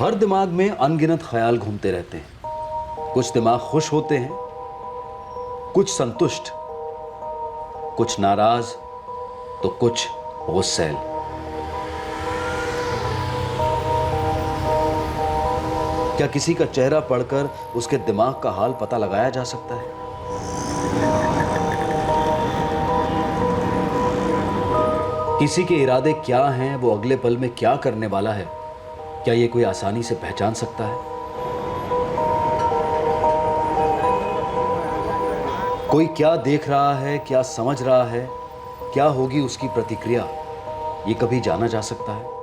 हर दिमाग में अनगिनत ख्याल घूमते रहते हैं। कुछ दिमाग खुश होते हैं, कुछ संतुष्ट, कुछ नाराज, तो कुछ गुस्सैल। क्या किसी का चेहरा पढ़कर उसके दिमाग का हाल पता लगाया जा सकता है? किसी के इरादे क्या हैं, वो अगले पल में क्या करने वाला है, क्या ये कोई आसानी से पहचान सकता है? कोई क्या देख रहा है, क्या समझ रहा है, क्या होगी उसकी प्रतिक्रिया, ये कभी जाना जा सकता है?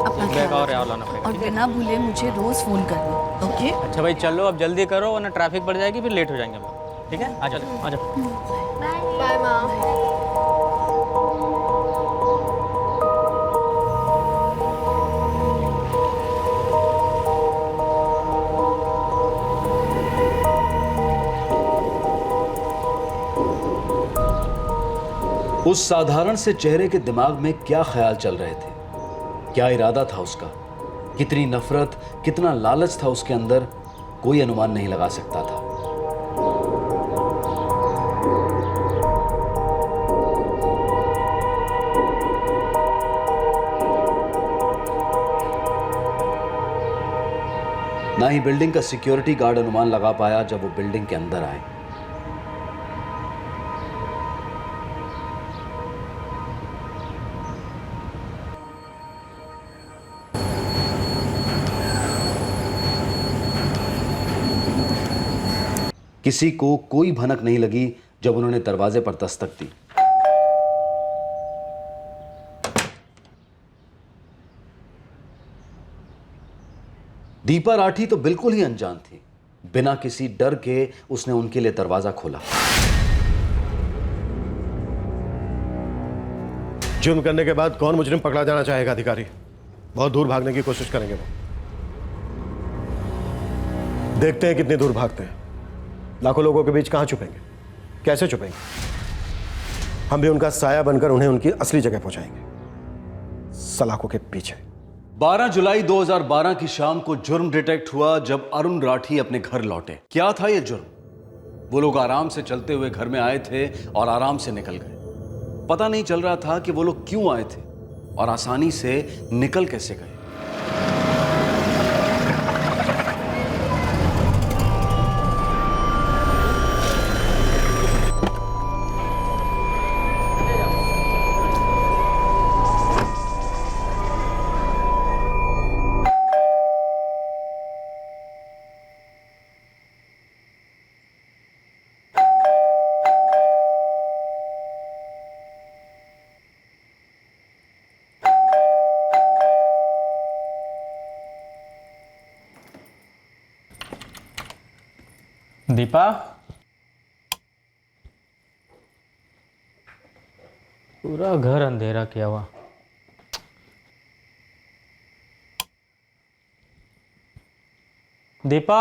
अपना बैग ख्याल और रखना। लाना पड़ेगा, और ठीक है? बिना भूले मुझे रोज फोन करना, ओके? अच्छा भाई चलो अब जल्दी करो वरना ट्रैफिक बढ़ जाएगी, फिर लेट हो जाएंगे हम लोग। ठीक है, आ जाओ आ जाओ। बाय माँ। उस साधारण से चेहरे के दिमाग में क्या ख्याल चल रहे थे, क्या इरादा था उसका, कितनी नफरत, कितना लालच था उसके अंदर, कोई अनुमान नहीं लगा सकता था। ना ही बिल्डिंग का सिक्योरिटी गार्ड अनुमान लगा पाया जब वो बिल्डिंग के अंदर आए। किसी को कोई भनक नहीं लगी जब उन्होंने दरवाजे पर दस्तक दी। दीपा राठी तो बिल्कुल ही अनजान थी। बिना किसी डर के उसने उनके लिए दरवाजा खोला। जुर्म करने के बाद कौन मुजरिम पकड़ा जाना चाहेगा अधिकारी? बहुत दूर भागने की कोशिश करेंगे वो। देखते हैं कितनी दूर भागते हैं। लाखों लोगों के बीच कहां छुपेंगे, कैसे छुपेंगे? हम भी उनका साया बनकर उन्हें उनकी असली जगह पहुंचाएंगे, सलाखों के पीछे। 12 जुलाई 2012 की शाम को जुर्म डिटेक्ट हुआ जब अरुण राठी अपने घर लौटे। क्या था यह जुर्म? वो लोग आराम से चलते हुए घर में आए थे और आराम से निकल गए। पता नहीं चल रहा था कि वो लोग क्यों आए थे और आसानी से निकल कैसे गए। दीपा, पूरा घर अंधेरा किया हुआ। दीपा,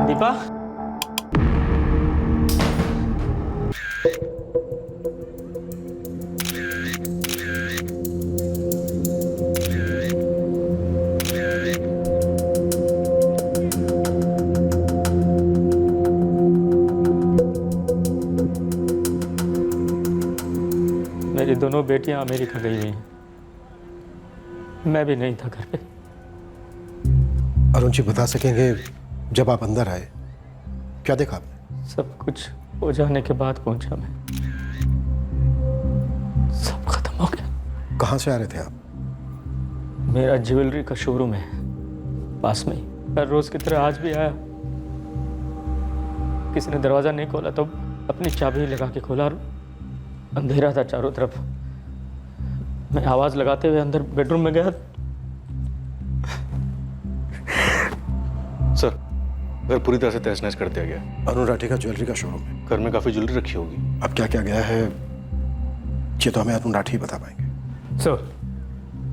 दीपा, मेरी दोनों बेटियां अमेरिका गई हुई हैं। मैं भी नहीं था घर पे। अरुण जी बता सकेंगे जब आप अंदर आए क्या देखा आपने? सब कुछ हो जाने के बाद पहुंचा मैं। सब खत्म हो गया। कहां से आ रहे थे आप? मेरा ज्वेलरी का शोरूम है पास में ही। हर रोज की तरह आज भी आया। किसी ने दरवाजा नहीं खोला तो अपनी चाबी लगा के खोला और अंधेरा था चारों तरफ। मैं आवाज लगाते हुए अंदर बेडरूम में गया। सर, घर पूरी तरह से तहस-नहस कर दिया गया। अरुण राठी का ज्वेलरी का शोरूम है। घर में काफी ज्वेलरी रखी होगी। अब क्या क्या गया है ये तो हमें अरुण राठी ही बता पाएंगे। सर,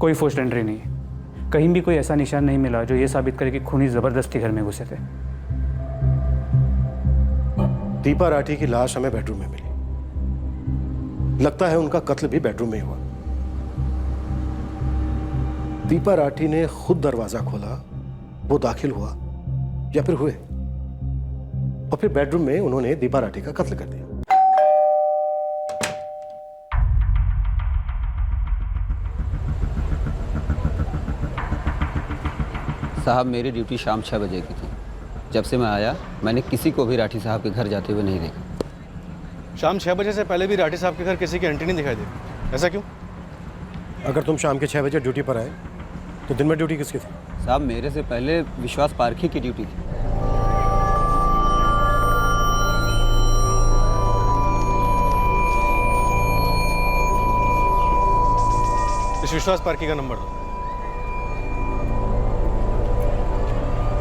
कोई फोर्स्ड एंट्री नहीं है। कहीं भी कोई ऐसा निशान नहीं मिला जो ये साबित करे कि खूनी जबरदस्ती घर में घुसे थे। दीपा राठी की लाश हमें बेडरूम में मिली। लगता है उनका कत्ल भी बेडरूम में ही हुआ। दीपा राठी ने खुद दरवाजा खोला, वो दाखिल हुआ या फिर हुए और फिर बेडरूम में उन्होंने दीपा राठी का कत्ल कर दिया। साहब, मेरी ड्यूटी शाम 6 बजे की थी। जब से मैं आया मैंने किसी को भी राठी साहब के घर जाते हुए नहीं देखा। शाम 6 बजे से पहले भी राठी साहब के घर किसी की एंट्री नहीं दिखाई दी। ऐसा क्यों? अगर तुम शाम के 6 बजे ड्यूटी पर आए तो दिन में ड्यूटी किसकी थी? साहब, मेरे से पहले विश्वास पारखी की ड्यूटी थी। इस विश्वास पार्की का नंबर दो।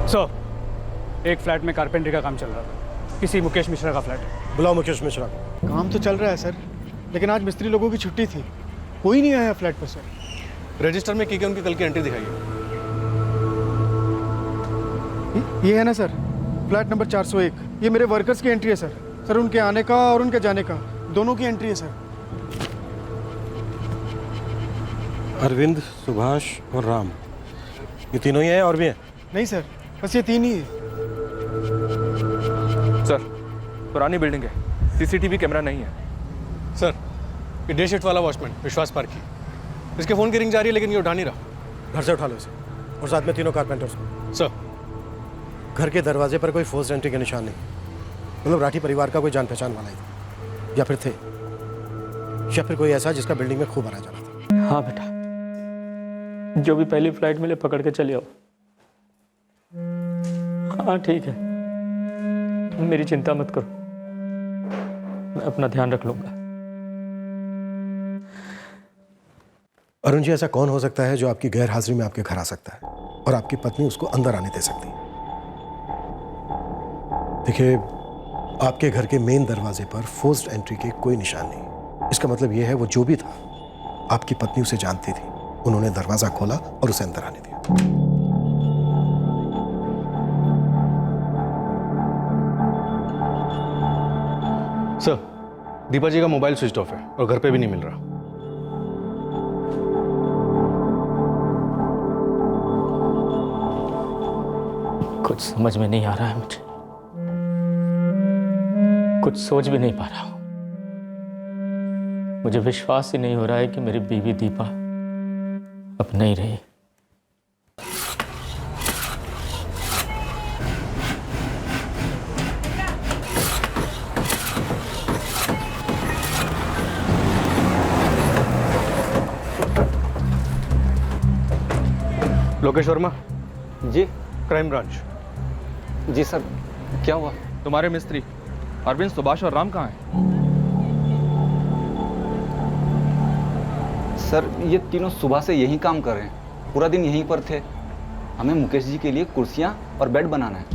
सर, एक फ्लैट में कारपेंटरी का काम चल रहा था। किसी मुकेश मिश्रा का फ्लैट है। बुलाओ मुकेश मिश्रा को। काम तो चल रहा है सर, लेकिन आज मिस्त्री लोगों की छुट्टी थी, कोई नहीं आया फ्लैट पर सर। रजिस्टर में की उनकी कल की एंट्री दिखाइए। ये है ना सर, फ्लैट नंबर 401। ये मेरे वर्कर्स की एंट्री है सर। सर, उनके आने का और उनके जाने का दोनों की एंट्री है सर। अरविंद, सुभाष और राम, ये तीनों ही हैं और भी हैं? नहीं सर, बस ये तीन ही है। सर, पुरानी बिल्डिंग है, सीसीटीवी कैमरा नहीं है। सर, ये डे शिफ्ट वाला वॉचमैन विश्वास पार्की, इसके फोन की रिंग जा रही है लेकिन ये उठा नहीं रहा। घर से उठा लो इसे और साथ में तीनों कारपेंटर्स को। सर, घर के दरवाजे पर कोई फोर्स एंट्री के निशान नहीं। मतलब राठी परिवार का कोई जान पहचान वाला ही था, या फिर थे, या फिर कोई ऐसा जिसका बिल्डिंग में खूब आना जाना था। हाँ बेटा, जो भी पहली फ्लाइट मिले पकड़ के चले आओ। हाँ ठीक है, तुम मेरी चिंता मत करो, मैं अपना ध्यान रख लूंगा। अरुण जी, ऐसा कौन हो सकता है जो आपकी गैर हाजिरी में आपके घर आ सकता है और आपकी पत्नी उसको अंदर आने दे सकती है? देखिए, आपके घर के मेन दरवाजे पर फोर्स्ड एंट्री के कोई निशान नहीं। इसका मतलब यह है वो जो भी था, आपकी पत्नी उसे जानती थी। उन्होंने दरवाजा खोला और उसे अंदर आने दिया। सर, दीपा जी का मोबाइल स्विच ऑफ है और घर पे भी नहीं मिल रहा। कुछ समझ में नहीं आ रहा है मुझे, कुछ सोच भी नहीं पा रहा हूं। मुझे विश्वास ही नहीं हो रहा है कि मेरी बीवी दीपा अब नहीं रही। लोकेश वर्मा जी क्राइम ब्रांच। जी सर, क्या हुआ? तुम्हारे मिस्त्री अरविंद, सुभाष और राम कहाँ हैं? सर, ये तीनों सुबह से यही काम कर रहे हैं, पूरा दिन यहीं पर थे। हमें मुकेश जी के लिए कुर्सियां और बेड बनाना है।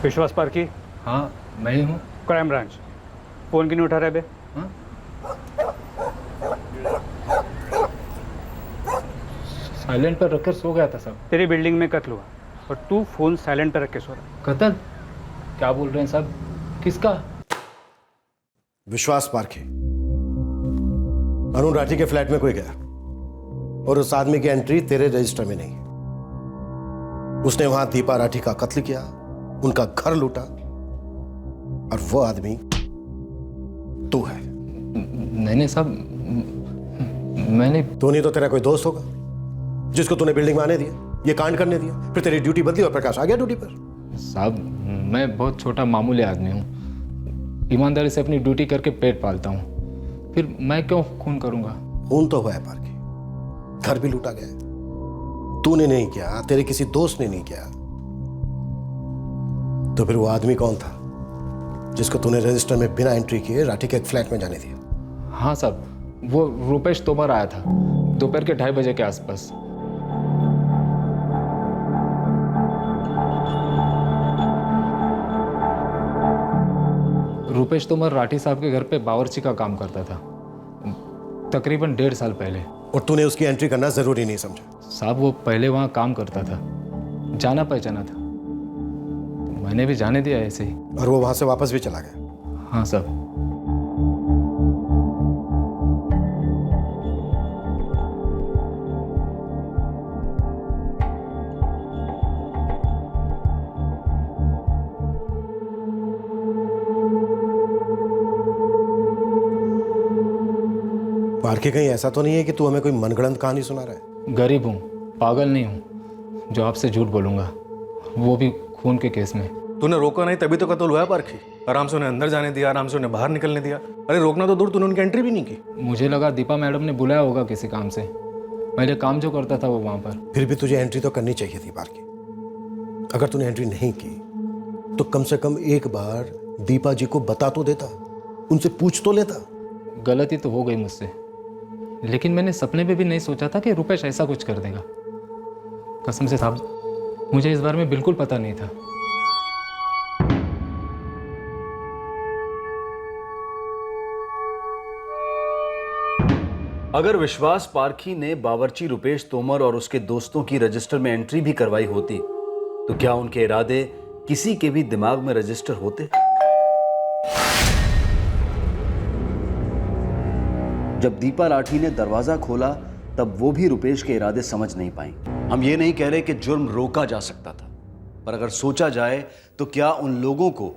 विश्वास पार्की? हाँ, मैं ही हूँ। Crime branch. फोन क्यों नहीं उठा रहे बे? साइलेंट पर रखकर सो गया था सब। तेरी बिल्डिंग में कत्ल हुआ और तू फोन साइलेंट पर रख के सो रहा। कत्ल? क्या बोल रहे हैं साहब? किसका? विश्वास पार्की। अरुण राठी के फ्लैट में कोई गया और उस आदमी की एंट्री तेरे रजिस्टर में नहीं। उसने वहां दीपा राठी का कत्ल किया, उनका घर लूटा, और वो आदमी तू है। नहीं साहब, मैंने तो नहीं तो तेरा कोई दोस्त होगा जिसको तूने बिल्डिंग में आने दिया, ये कांड करने दिया, फिर तेरी ड्यूटी बदली और प्रकाश आ गया ड्यूटी पर। साहब, मैं बहुत छोटा मामूली आदमी हूँ, ईमानदारी से अपनी ड्यूटी करके पेट पालता हूँ, फिर मैं क्यों खून करूँगा? खून तो हुआ है पार्की, घर भी लूटा गया है। तूने नहीं किया, तेरे किसी दोस्त ने नहीं किया, तो फिर वो आदमी कौन था जिसको तूने रजिस्टर में बिना एंट्री किए राठी के एक फ्लैट में जाने दिया? हाँ साहब, वो रुपेश तोमर आया था दोपहर के 2:30 बजे के आसपास। रुपेश तोमर राठी साहब के घर पे बावर्ची का काम करता था, तकरीबन 1.5 साल पहले। और तूने उसकी एंट्री करना जरूरी नहीं समझा? साहब वो पहले वहाँ काम करता था, जाना पहचाना था, तो मैंने भी जाने दिया ऐसे ही। और वो वहां से वापस भी चला गया? हाँ साहब। पार्के कहीं ऐसा तो नहीं है कि तू हमें कोई मनगढ़ंत कहानी सुना रहा है? गरीब हूँ, पागल नहीं हूँ जो आपसे झूठ बोलूँगा, वो भी खून के केस में। तूने रोका नहीं तभी तो कत्ल हुआ है पारखी। आराम से उन्हें अंदर जाने दिया, आराम से उन्हें बाहर निकलने दिया। अरे रोकना तो दूर, तूने उनकी एंट्री भी नहीं की। मुझे लगा दीपा मैडम ने बुलाया होगा किसी काम से, पहले काम जो करता था वो वहाँ पर। फिर भी तुझे एंट्री तो करनी चाहिए थी पार्के। अगर तूने एंट्री नहीं की तो कम से कम एक बार दीपा जी को बता तो देता, उनसे पूछ तो लेता। गलती तो हो गई मुझसे, लेकिन मैंने सपने में भी नहीं सोचा था कि रुपेश ऐसा कुछ कर देगा। कसम से साहब, मुझे इस बारे में बिल्कुल पता नहीं था। अगर विश्वास पारखी ने बावर्ची रुपेश तोमर और उसके दोस्तों की रजिस्टर में एंट्री भी करवाई होती तो क्या उनके इरादे किसी के भी दिमाग में रजिस्टर होते? जब दीपा राठी ने दरवाजा खोला तब वो भी रुपेश के इरादे समझ नहीं पाई। हम ये नहीं कह रहे कि जुर्म रोका जा सकता था, पर अगर सोचा जाए तो क्या उन लोगों को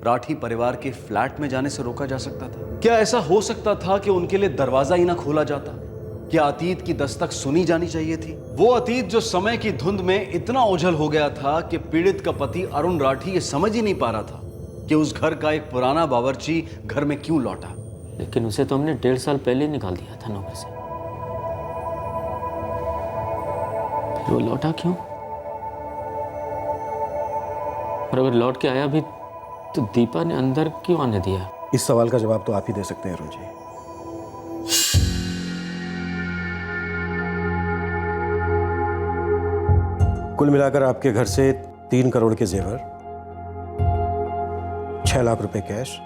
राठी परिवार के फ्लैट में जाने से रोका जा सकता था? क्या ऐसा हो सकता था कि उनके लिए दरवाजा ही ना खोला जाता? क्या अतीत की दस्तक सुनी जानी चाहिए थी? वो अतीत जो समय की धुंध में इतना ओझल हो गया था कि पीड़ित का पति अरुण राठी ये समझ ही नहीं पा रहा था कि उस घर का एक पुराना बावर्ची घर में क्यों लौटा। लेकिन उसे तो हमने 1.5 साल पहले निकाल दिया था नौकरी से, फिर वो लौटा क्यों? और अगर लौट के आया भी तो दीपा ने अंदर क्यों आने दिया? इस सवाल का जवाब तो आप ही दे सकते हैं अरुण जी। कुल मिलाकर आपके घर से 3 करोड़ के जेवर, 6 लाख रुपए कैश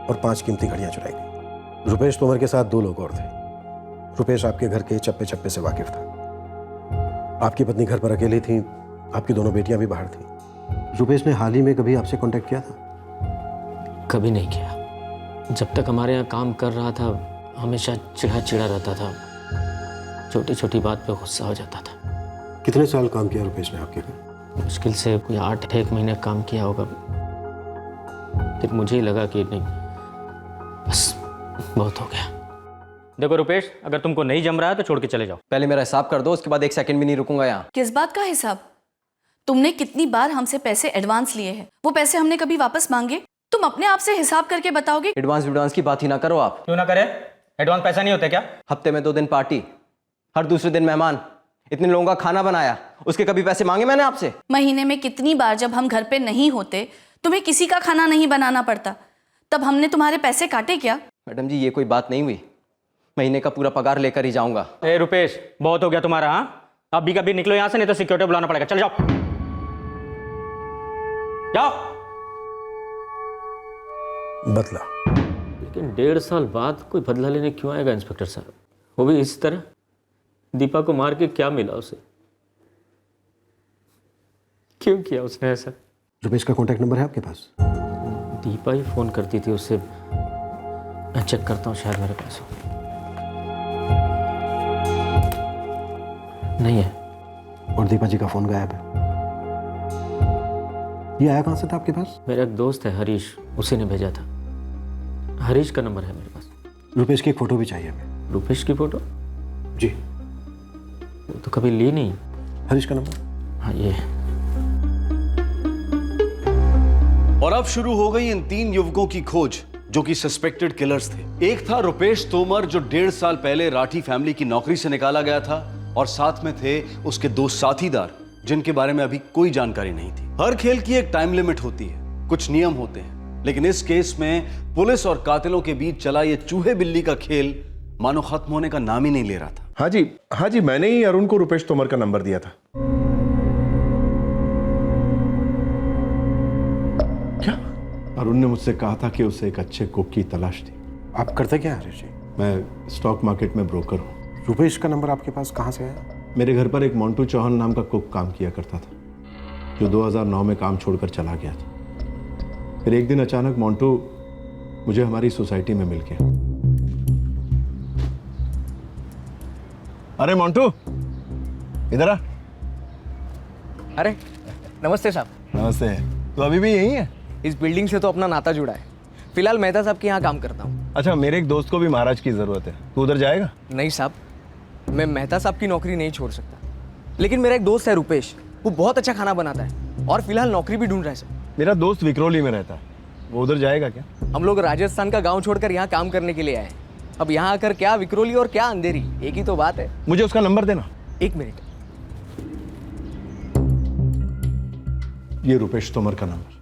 और 5 कीमती घड़ियां चुराई गई। रुपेश तोमर के साथ 2 लोग और थे। रुपेश आपके घर के चप्पे चप्पे से वाकिफ था। आपकी पत्नी घर पर अकेली थी, आपकी दोनों बेटियां भी बाहर थी। रुपेश ने हाल ही में कभी आपसे कांटेक्ट किया था? कभी नहीं किया। जब तक हमारे यहाँ काम कर रहा था हमेशा चिढ़ा चिढ़ा रहता था, छोटी छोटी बात पे गुस्सा हो जाता था। कितने साल काम किया रुपेश ने आपके घर? मुश्किल से कोई 8 महीने काम किया होगा। फिर मुझे ही लगा कि नहीं, बस बहुत हो गया। देखो रुपेश, अगर तुमको नहीं जम रहा है तो छोड़ के चले जाओ। पहले मेरा हिसाब कर दो, उसके बाद 1 सेकंड भी नहीं रुकूंगा यहाँ। किस बात का हिसाब? तुमने कितनी बार हमसे पैसे एडवांस लिए हैं? वो पैसे हमने कभी वापस मांगे? तुम अपने आप से हिसाब करके बताओगे? एडवांस की बात ही ना करो आप। क्यों ना करे? एडवांस पैसा नहीं होता क्या? हफ्ते में 2 दिन पार्टी, हर दूसरे दिन मेहमान, इतने लोगों का खाना बनाया, उसके कभी पैसे मांगे मैंने आपसे? महीने में कितनी बार जब हम घर पे नहीं होते तुम्हें किसी का खाना नहीं बनाना पड़ता, तब हमने तुम्हारे पैसे काटे क्या? मैडम जी ये कोई बात नहीं हुई, महीने का पूरा पगार लेकर ही जाऊंगा। ए रुपेश, बहुत हो गया तुम्हारा। हाँ, अब भी कभी निकलो यहाँ से, नहीं तो सिक्योरिटी बुलाना पड़ेगा। चल जाओ जाओ। बदला? लेकिन 1.5 साल बाद कोई बदला लेने क्यों आएगा इंस्पेक्टर साहब? वो भी इस तरह? दीपा को मार के क्या मिला उसे? क्यों किया उसने ऐसा? रुपेश का कांटेक्ट नंबर है आपके पास? दीपा ही फोन करती थी उससे। मैं चेक करता हूँ, शायद मेरे पास हो। नहीं है। और दीपा जी का फोन गायब है। ये आया कहां से था आपके पास? मेरा एक दोस्त है हरीश, उसी ने भेजा था। हरीश का नंबर है मेरे पास। रुपेश की एक फोटो भी चाहिए हमें। रुपेश की फोटो? जी। वो तो कभी ली नहीं। हरीश का नंबर? हाँ ये। और अब शुरू हो गई इन 3 युवकों की खोज जो कि सस्पेक्टेड किलर्स थे। एक था रुपेश तोमर, जो 1.5 साल पहले राठी फैमिली की नौकरी से निकाला गया था, और साथ में थे उसके 2 साथीदार जिनके बारे में अभी कोई जानकारी नहीं थी। हर खेल की एक टाइम लिमिट होती है, कुछ नियम होते हैं, लेकिन इस केस में पुलिस और कातिलों के बीच चला ये चूहे बिल्ली का खेल मानो खत्म होने का नाम ही नहीं ले रहा था। हाँ जी, मैंने ही अरुण को रुपेश तोमर का नंबर दिया था। क्या? अरुण ने मुझसे कहा था कि उसे एक अच्छे कुक की तलाश थी। आप करते क्या हरीश जी? मैं स्टॉक मार्केट में ब्रोकर हूँ। रुपेश का नंबर आपके पास कहाँ से आया? मेरे घर पर एक मोंटू चौहान नाम का कुक काम किया करता था, जो 2009 में काम छोड़कर चला गया था। फिर एक दिन अचानक मोंटू मुझे हमारी सोसाइटी में मिल गया। अरे मोंटू, इधर आ। अरे नमस्ते साहब। नमस्ते। तो अभी भी यही है? इस बिल्डिंग से तो अपना नाता जुड़ा है। फिलहाल मेहता साहब के यहाँ काम करता हूँ। अच्छा, मेरे एक दोस्त को भी महाराज की जरूरत है, तू उधर जाएगा? नहीं साहब, मैं मेहता साहब की नौकरी नहीं छोड़ सकता, लेकिन मेरा एक दोस्त है रुपेश, वो बहुत अच्छा खाना बनाता है और फिलहाल नौकरी भी ढूंढ रहा है सर। मेरा दोस्त विक्रोली में रहता है, वो उधर जाएगा क्या? हम लोग राजस्थान का गाँव छोड़कर यहाँ काम करने के लिए आए। अब यहाँ आकर क्या विक्रोली और क्या अंधेरी, एक ही तो बात है। मुझे उसका नंबर देना। 1 मिनट। ये रुपेश तोमर का नंबर,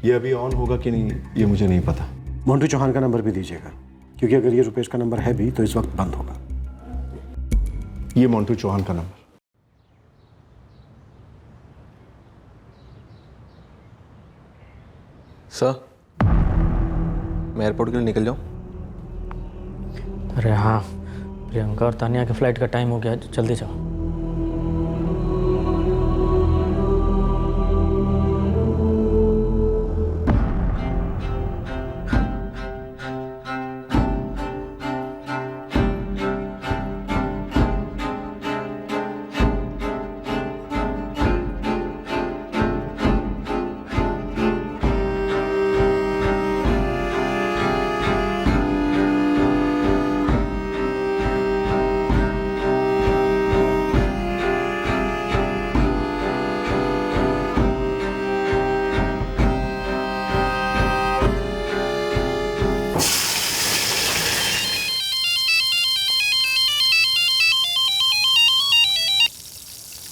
ये अभी ऑन होगा कि नहीं ये मुझे नहीं पता। मोंटू चौहान का नंबर भी दीजिएगा, क्योंकि अगर ये रुपेश का नंबर है भी तो इस वक्त बंद होगा। ये मोंटू चौहान का नंबर। सर, मैं एयरपोर्ट के लिए निकल जाऊं? अरे हाँ, प्रियंका और तानिया के फ्लाइट का टाइम हो गया, जल्दी जाओ।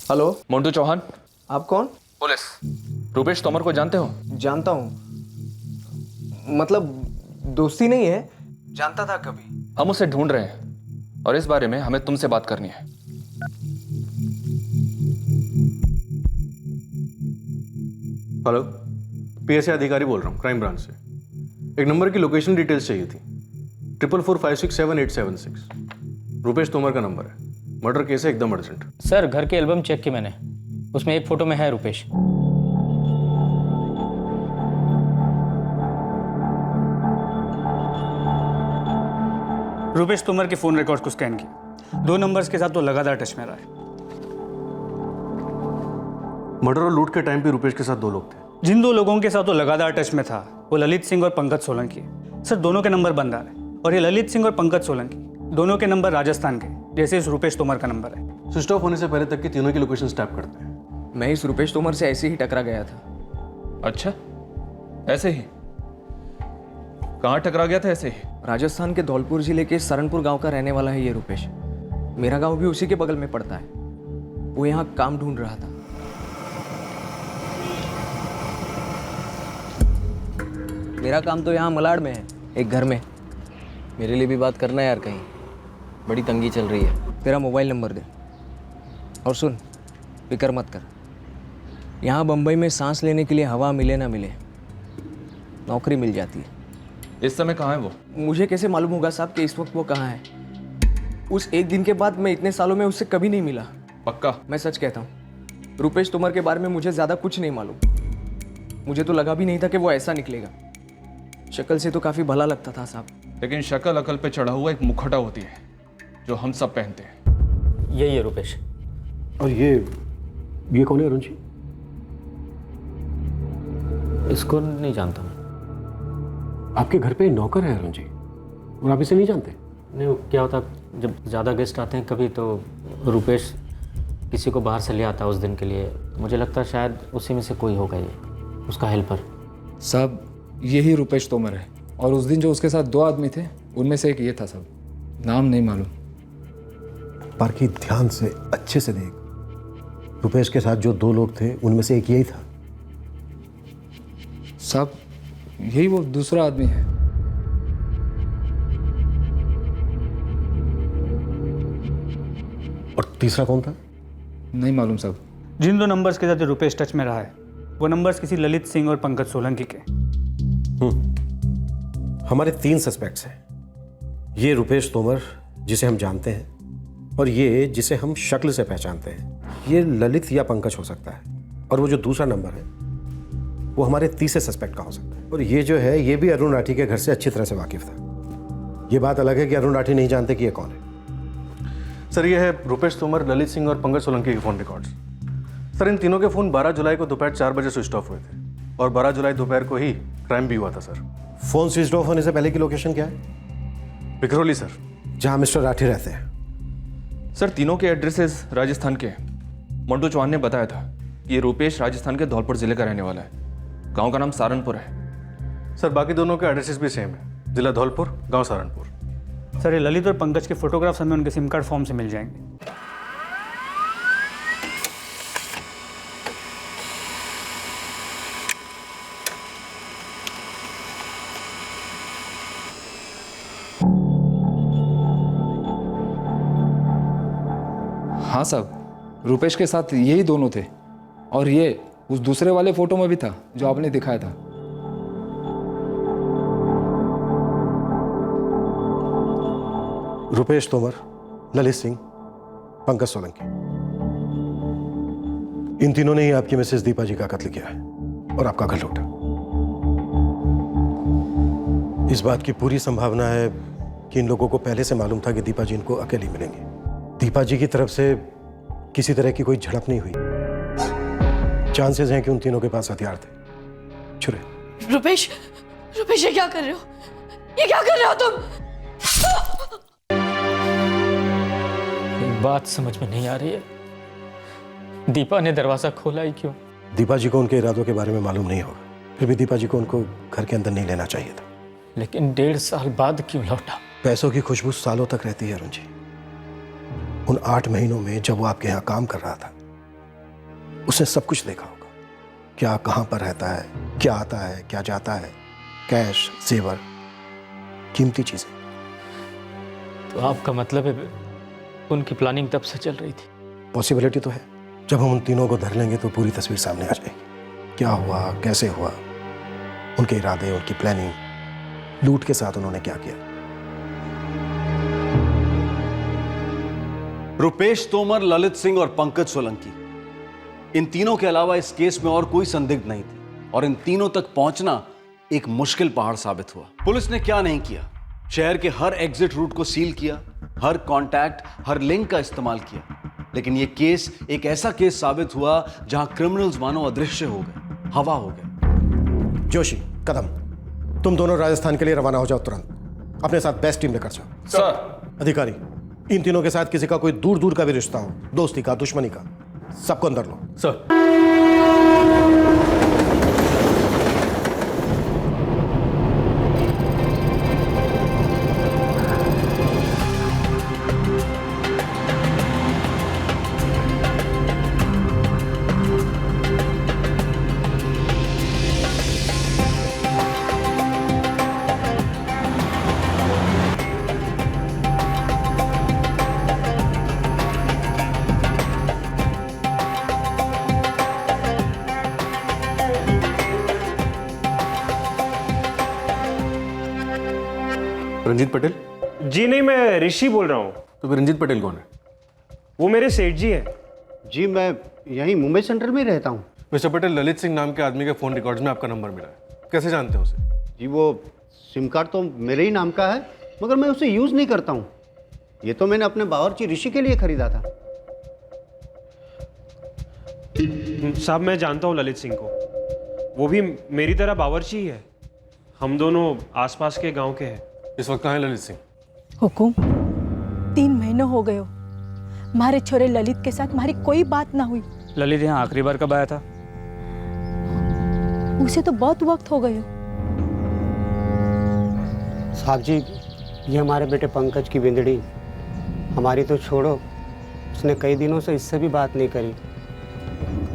हेलो, मोंटू चौहान। आप कौन? पुलिस। रुपेश तोमर को जानते हो? जानता हूँ, मतलब दोस्ती नहीं है, जानता था कभी। हम उसे ढूंढ रहे हैं और इस बारे में हमें तुमसे बात करनी है। हेलो, पीएसए अधिकारी बोल रहा हूँ, क्राइम ब्रांच से। एक नंबर की लोकेशन डिटेल्स चाहिए थी। 4445677876। रुपेश तोमर का नंबर है, मर्डर केस है, एकदम अर्जेंट। सर, घर के एल्बम चेक की मैंने, उसमें एक फोटो में है रुपेश। रुपेश तोमर के फ़ोन रिकॉर्ड्स को स्कैन किया, 2 नंबर्स के साथ तो लगातार टच में रहा है। मर्डर और लूट के टाइम पे रुपेश के साथ 2 लोग थे। जिन 2 लोगों के साथ वो लगातार टच में था वो ललित सिंह और पंकज सोलंकी। सर, दोनों के नंबर बंद आ रहे हैं, और ये ललित सिंह और पंकज सोलंकी दोनों के नंबर राजस्थान के, जैसे इस रुपेश तोमर का नंबर है। स्विच ऑफ होने से पहले तक की तीनों की लोकेशन टैप करते हैं। मैं इस रुपेश तोमर से ऐसे ही टकरा गया था। अच्छा, ऐसे ही? कहाँ टकरा गया था ऐसे ही? राजस्थान के धौलपुर जिले के सरनपुर गांव का रहने वाला है ये रुपेश। मेरा गांव भी उसी के बगल में पड़ता है। वो यहाँ काम ढूंढ रहा था। मेरा काम तो यहाँ मलाड में है, एक घर में। मेरे लिए भी बात करना है यार, कहीं बड़ी तंगी चल रही है। तेरा मोबाइल नंबर दे, और सुन, फिक्र मत कर। यहाँ बम्बई में सांस लेने के लिए हवा मिले ना मिले, नौकरी मिल जाती है। इस समय कहाँ है वो? मुझे कैसे मालूम होगा साहब कि इस वक्त वो कहाँ है? उस एक दिन के बाद मैं इतने सालों में उससे कभी नहीं मिला। पक्का? मैं सच कहता हूँ, रुपेश तोमर के बारे में मुझे ज़्यादा कुछ नहीं मालूम। मुझे तो लगा भी नहीं था कि वो ऐसा निकलेगा। शक्ल से तो काफ़ी भला लगता था साहब, लेकिन शक्ल अकल पे चढ़ा हुआ एक मुखौटा होती है जो हम सब पहनते हैं। यही है रुपेश। और ये कौन है अरुण जी? इसको नहीं जानता मैं। आपके घर पे नौकर है अरुण जी, और आप इसे नहीं जानते? नहीं, वो क्या होता, जब ज़्यादा गेस्ट आते हैं कभी, तो रुपेश किसी को बाहर से ले आता है उस दिन के लिए। मुझे लगता है शायद उसी में से कोई होगा ये, उसका हेल्पर। साहब, यही रुपेश तोमर है और उस दिन जो उसके साथ 2 आदमी थे उनमें से एक ये था साहब, नाम नहीं मालूम। पार्की ध्यान से अच्छे से देख, रुपेश के साथ जो 2 लोग थे उनमें से एक यही था। साहब यही वो दूसरा आदमी है। और तीसरा कौन था? नहीं मालूम साहब। जिन 2 नंबर्स के साथ जो रुपेश टच में रहा है वो नंबर्स किसी ललित सिंह और पंकज सोलंकी के। हमारे 3 सस्पेक्ट्स हैं। ये रुपेश तोमर जिसे हम जानते हैं, और ये जिसे हम शक्ल से पहचानते हैं। ये ललित या पंकज हो सकता है, और वो जो दूसरा नंबर है वो हमारे तीसरे सस्पेक्ट का हो सकता है। और ये जो है ये भी अरुण राठी के घर से अच्छी तरह से वाकिफ था। ये बात अलग है कि अरुण राठी नहीं जानते कि ये कौन है। सर ये है रुपेश तोमर, ललित सिंह और पंकज सोलंकी के फ़ोन रिकॉर्ड्स। सर इन तीनों के फ़ोन 12 जुलाई को दोपहर 4 बजे स्विच ऑफ हुए थे, और 12 जुलाई दोपहर को ही क्राइम भी हुआ था। सर फोन स्विच ऑफ होने से पहले की लोकेशन क्या है? विक्रोली सर, जहां मिस्टर राठी रहते हैं। सर तीनों के एड्रेसेस राजस्थान के। मंटू चौहान ने बताया था कि ये रुपेश राजस्थान के धौलपुर जिले का रहने वाला है। गांव का नाम सहारनपुर है। सर बाकी दोनों के एड्रेसेस भी सेम है, जिला धौलपुर, गांव सहारनपुर। सर ये ललित और पंकज के फोटोग्राफ्स हमें उनके सिम कार्ड फॉर्म से मिल जाएंगे। हाँ साहब, रुपेश के साथ यही दोनों थे, और ये उस दूसरे वाले फोटो में भी था जो आपने दिखाया था। रुपेश तोमर, ललित सिंह, पंकज सोलंकी, इन तीनों ने ही आपकी मिसेस दीपा जी का कत्ल किया है और आपका घर लूटा। इस बात की पूरी संभावना है कि इन लोगों को पहले से मालूम था कि दीपा जी इनको अकेली मिलेंगी। दीपा जी की तरफ से किसी तरह की कोई झड़प नहीं हुई। चांसेस हैं कि उन तीनों के पास हथियार थे, छुरे। रुपेश, रुपेश ये क्या कर रहे हो? ये क्या कर रहे हो तुम? एक बात समझ में नहीं आ रही है, दीपा ने दरवाजा खोला ही क्यों? दीपा जी को उनके इरादों के बारे में मालूम नहीं होगा, फिर भी दीपा जी को उनको घर के अंदर नहीं लेना चाहिए था। लेकिन 1.5 साल बाद क्यों लौटा? पैसों की खुशबू सालों तक रहती है अरुण जी। उन 8 महीनों में जब वो आपके यहाँ काम कर रहा था, उसने सब कुछ देखा होगा। क्या कहाँ पर रहता है, क्या आता है, क्या जाता है, कैश, जेवर, कीमती चीजें। तो आपका मतलब है उनकी प्लानिंग तब से चल रही थी? पॉसिबिलिटी तो है। जब हम उन तीनों को धर लेंगे तो पूरी तस्वीर सामने आ जाएगी। क्या हुआ, कैसे हुआ, उनके इरादे, उनकी प्लानिंग, लूट के साथ उन्होंने क्या किया। रुपेश तोमर, ललित सिंह और पंकज सोलंकी, इन तीनों के अलावा इस केस में और कोई संदिग्ध नहीं थी, और इन तीनों तक पहुंचना एक मुश्किल पहाड़ साबित हुआ। पुलिस ने क्या नहीं किया, शहर के हर एग्जिट रूट को सील किया, हर कांटेक्ट, हर लिंक का इस्तेमाल किया, लेकिन यह केस एक ऐसा केस साबित हुआ जहां क्रिमिनल्स मानो अदृश्य हो गए, हवा हो गए। जोशी, कदम, तुम दोनों राजस्थान के लिए रवाना हो जाओ तुरंत। अपने साथ बेस्ट टीम लेकर जाओ। सर। अधिकारी, इन तीनों के साथ किसी का कोई दूर दूर का भी रिश्ता हो, दोस्ती का, दुश्मनी का, सबको अंदर लो। सर। रंजीत पटेल? जी नहीं, मैं ऋषि बोल रहा हूँ। तो फिर रंजीत पटेल कौन है? वो मेरे सेठ जी हैं। जी मैं यहीं मुंबई सेंट्रल में रहता हूँ। मिस्टर पटेल, ललित सिंह नाम के आदमी के फ़ोन रिकॉर्ड्स में आपका नंबर मिला है, कैसे जानते हैं उसे? जी वो सिम कार्ड तो मेरे ही नाम का है, मगर मैं उसे यूज़ नहीं करता हूँ। ये तो मैंने अपने बावर्ची ऋषि के लिए खरीदा था। साहब मैं जानता हूँ ललित सिंह को, वो भी मेरी तरह बावर्ची ही है। हम दोनों आसपास के गांव के हैं। इस वक्त कहाँ है ललित सिंह? हुकुम, 3 महीने हो गए हो, हमारे छोरे ललित के साथ हमारी कोई बात ना हुई। ललित यहाँ आखिरी बार कब आया था? उसे तो बहुत वक्त हो गए हो। साहब जी, ये हमारे बेटे पंकज की बिंदड़ी, हमारी तो छोड़ो, उसने कई दिनों से इससे भी बात नहीं करी।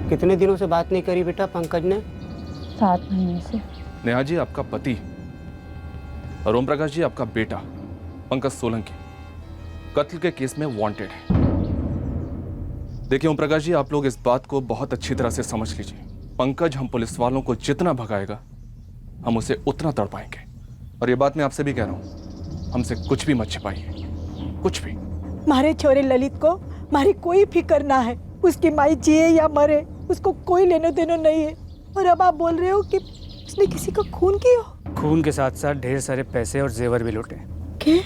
कितने दिनों से बात नहीं करी बेटा पंकज ने? 7 महीने से। नेहा जी आपका पति और ओम प्रकाश जी आपका बेटा पंकज सोलंकी कत्ल के केस में वांटेड है। देखिए ओम प्रकाश जी, आप लोग इस बात को बहुत अच्छी तरह से समझ लीजिए। पंकज हम पुलिस वालों को जितना भगाएगा हम उसे उतना तड़पाएंगे। और ये बात मैं आपसे भी कह रहा हूं, हमसे कुछ भी मत छिपाइए, कुछ भी। मारे छोरे ललित को मारी कोई फिक्र ना है। उसकी माई जिए या मरे, उसको कोई लेनो देनो नहीं है। और अब आप बोल रहे हो कि उसने किसी का खून किया? खून के साथ साथ ढेर सारे पैसे और जेवर भी लूटे। क्या?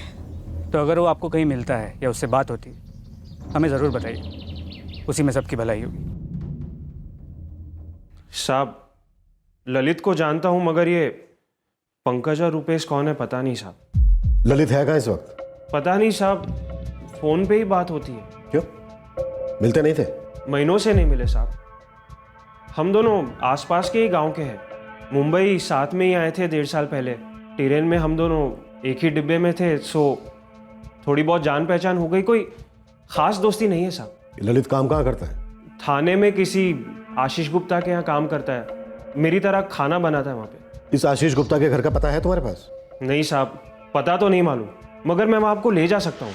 तो अगर वो आपको कहीं मिलता है या उससे बात होती है हमें ज़रूर बताइए, उसी में सबकी भलाई होगी। साहब, ललित को जानता हूं, मगर ये पंकज और रुपेश कौन है पता नहीं साहब। ललित है कहाँ इस वक्त? पता नहीं साहब, फोन पे ही बात होती है। क्यों, मिलते नहीं थे? महीनों से नहीं मिले साहब। हम दोनों आसपास के ही गांव के हैं। मुंबई साथ में ही आए थे 1.5 साल पहले। ट्रेन में हम दोनों एक ही डिब्बे में थे, सो थोड़ी बहुत जान पहचान हो गई। कोई खास दोस्ती नहीं है साहब। ललित काम कहाँ करता है? थाने में किसी आशीष गुप्ता के यहाँ काम करता है। मेरी तरह खाना बनाता है वहाँ पे। इस आशीष गुप्ता के घर का पता है तुम्हारे पास? नहीं साहब, पता तो नहीं मालूम, मगर मैं वहाँ आपको ले जा सकता हूँ।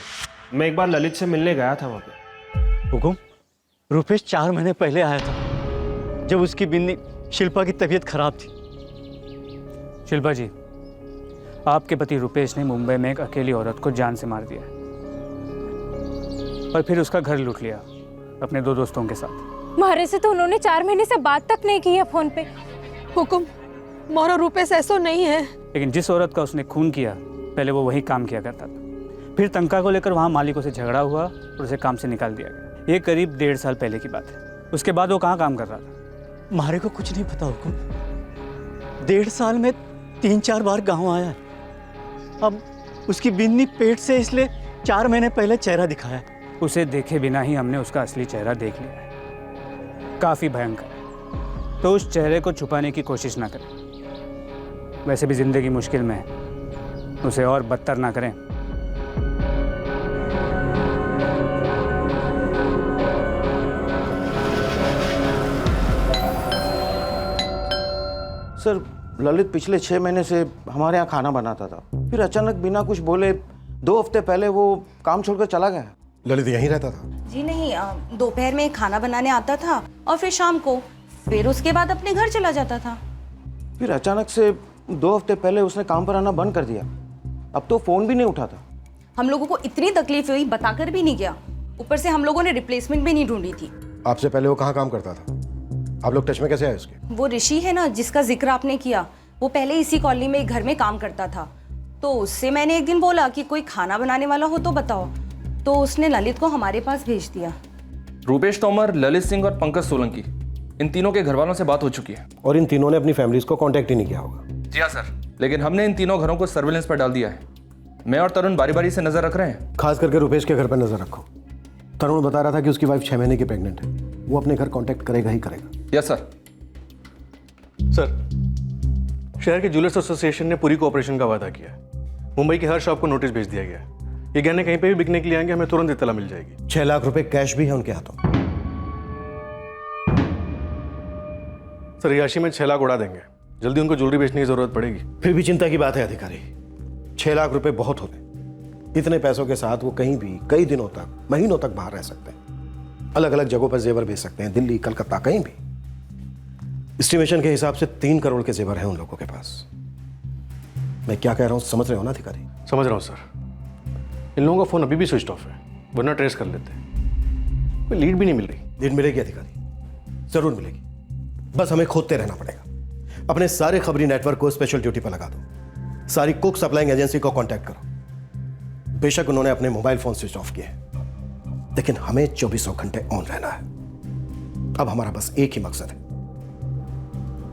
मैं एक बार ललित से मिलने गया था वहाँ पे। हुकुम, रुपेश 4 महीने पहले आया था, जब उसकी बिन्नी शिल्पा की तबीयत खराब थी। शिल्पा जी, आपके पति रुपेश ने मुंबई में एक अकेली औरत को जान से मार दिया और फिर उसका घर लूट लिया अपने 2 दोस्तों के साथ। मारे से तो उन्होंने 4 महीने से बात तक नहीं की है फोन पे। हुकुम, मोरो रुपेश ऐसो नहीं है। लेकिन जिस औरत का उसने खून किया, पहले वो वही काम किया करता था। फिर तनख्वाह को लेकर वहाँ मालिकों से झगड़ा हुआ और उसे काम से निकाल दिया गया। ये करीब 1.5 साल पहले की बात है। उसके बाद वो कहाँ काम कर रहा था? मारे को कुछ नहीं पता हुकुम। 1.5 साल में 3-4 बार गांव आया। अब उसकी बिन्नी पेट से, इसलिए 4 महीने पहले चेहरा दिखाया। उसे देखे बिना ही हमने उसका असली चेहरा देख लिया है। काफ़ी भयंकर। तो उस चेहरे को छुपाने की कोशिश ना करें। वैसे भी जिंदगी मुश्किल में है, उसे और बदतर ना करें। सर, ललित पिछले 6 महीने से हमारे यहाँ खाना बनाता था, फिर अचानक बिना कुछ बोले 2 हफ्ते पहले वो काम छोड़कर चला गया। ललित यहीं रहता था? जी नहीं, दोपहर में खाना बनाने आता था और फिर शाम को, फिर उसके बाद अपने घर चला जाता था। फिर अचानक से 2 हफ्ते पहले उसने काम पर आना बंद कर दिया। अब तो फोन भी नहीं उठाता। हम लोगों को इतनी तकलीफ हुई, बताकर भी नहीं गया। ऊपर से हम लोगों ने रिप्लेसमेंट भी नहीं ढूंढी थी। आपसे पहले वो कहाँ काम करता था? आप लोग टच में कैसे आए उसके? वो ऋषि है ना, जिसका जिक्र आपने किया, वो पहले इसी कॉलोनी में एक घर में काम करता था। तो उससे मैंने एक दिन बोला कि कोई खाना बनाने वाला हो तो बताओ, तो उसने ललित को हमारे पास भेज दिया। रूपेश तोमर, ललित सिंह और पंकज सोलंकी, इन तीनों के घर वालों से बात हो चुकी है। और इन तीनों ने अपनी फैमिलीज को कांटेक्ट ही नहीं किया होगा? जी हाँ सर, लेकिन हमने इन तीनों घरों को सर्विलेंस पर डाल दिया है। मैं और तरुण बारी बारी से नजर रख रहे हैं। खास करके रुपेश के घर पर नजर रखो। तरुण बता रहा था कि उसकी वाइफ 6 महीने की प्रेग्नेंट है। वो अपने घर कांटेक्ट करेगा ही करेगा। Yes sir. सर, शहर के ज्वेलर्स एसोसिएशन ने पूरी कोऑपरेशन का वादा किया है। मुंबई की हर शॉप को नोटिस भेज दिया गया है। ये गहने कहीं पे भी बिकने के लिए आएंगे, हमें तुरंत इत्तला मिल जाएगी। 6 लाख रुपए कैश भी है उनके हाथों। सर, याशी में 6 लाख उड़ा देंगे। जल्दी उनको ज्वेलरी बेचने की जरूरत पड़ेगी। फिर भी चिंता की बात है अधिकारी। 6 लाख रुपए बहुत होते। इतने पैसों के साथ वो कहीं भी कई दिनों तक, महीनों तक बाहर रह सकते हैं। अलग अलग जगहों पर जेवर बेच सकते हैं, दिल्ली, कलकत्ता, कहीं भी। एस्टिमेशन के हिसाब से 3 करोड़ के जेवर हैं उन लोगों के पास। मैं क्या कह रहा हूं समझ रहे हो ना अधिकारी? समझ रहा हूं सर। इन लोगों का फोन अभी भी स्विच ऑफ है, वरना ट्रेस कर लेते हैं। कोई लीड भी नहीं मिल रही। लीड मिलेगी अधिकारी, जरूर मिलेगी। बस हमें खोदते रहना पड़ेगा। अपने सारे खबरी नेटवर्क को स्पेशल ड्यूटी पर लगा दो। सारी कुक सप्लाइंग एजेंसी को कांटेक्ट करो। बेशक उन्होंने अपने मोबाइल फोन स्विच ऑफ किए, लेकिन हमें 24 घंटे ऑन रहना है। अब हमारा बस एक ही मकसद है,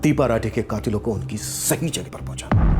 दीपा राठी के कातिलों को उनकी सही जगह पर पहुंचाना।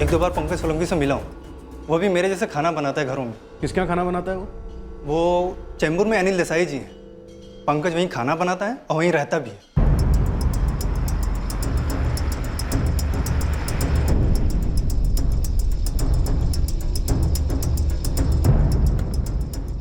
एक दो बार पंकज सोलंकी से मिला हूँ। वो भी मेरे जैसे खाना बनाता है घरों में। किसके यहाँ खाना बनाता है वो चैम्बूर में अनिल देसाई जी हैं। पंकज वहीं खाना बनाता है और वहीं रहता भी है।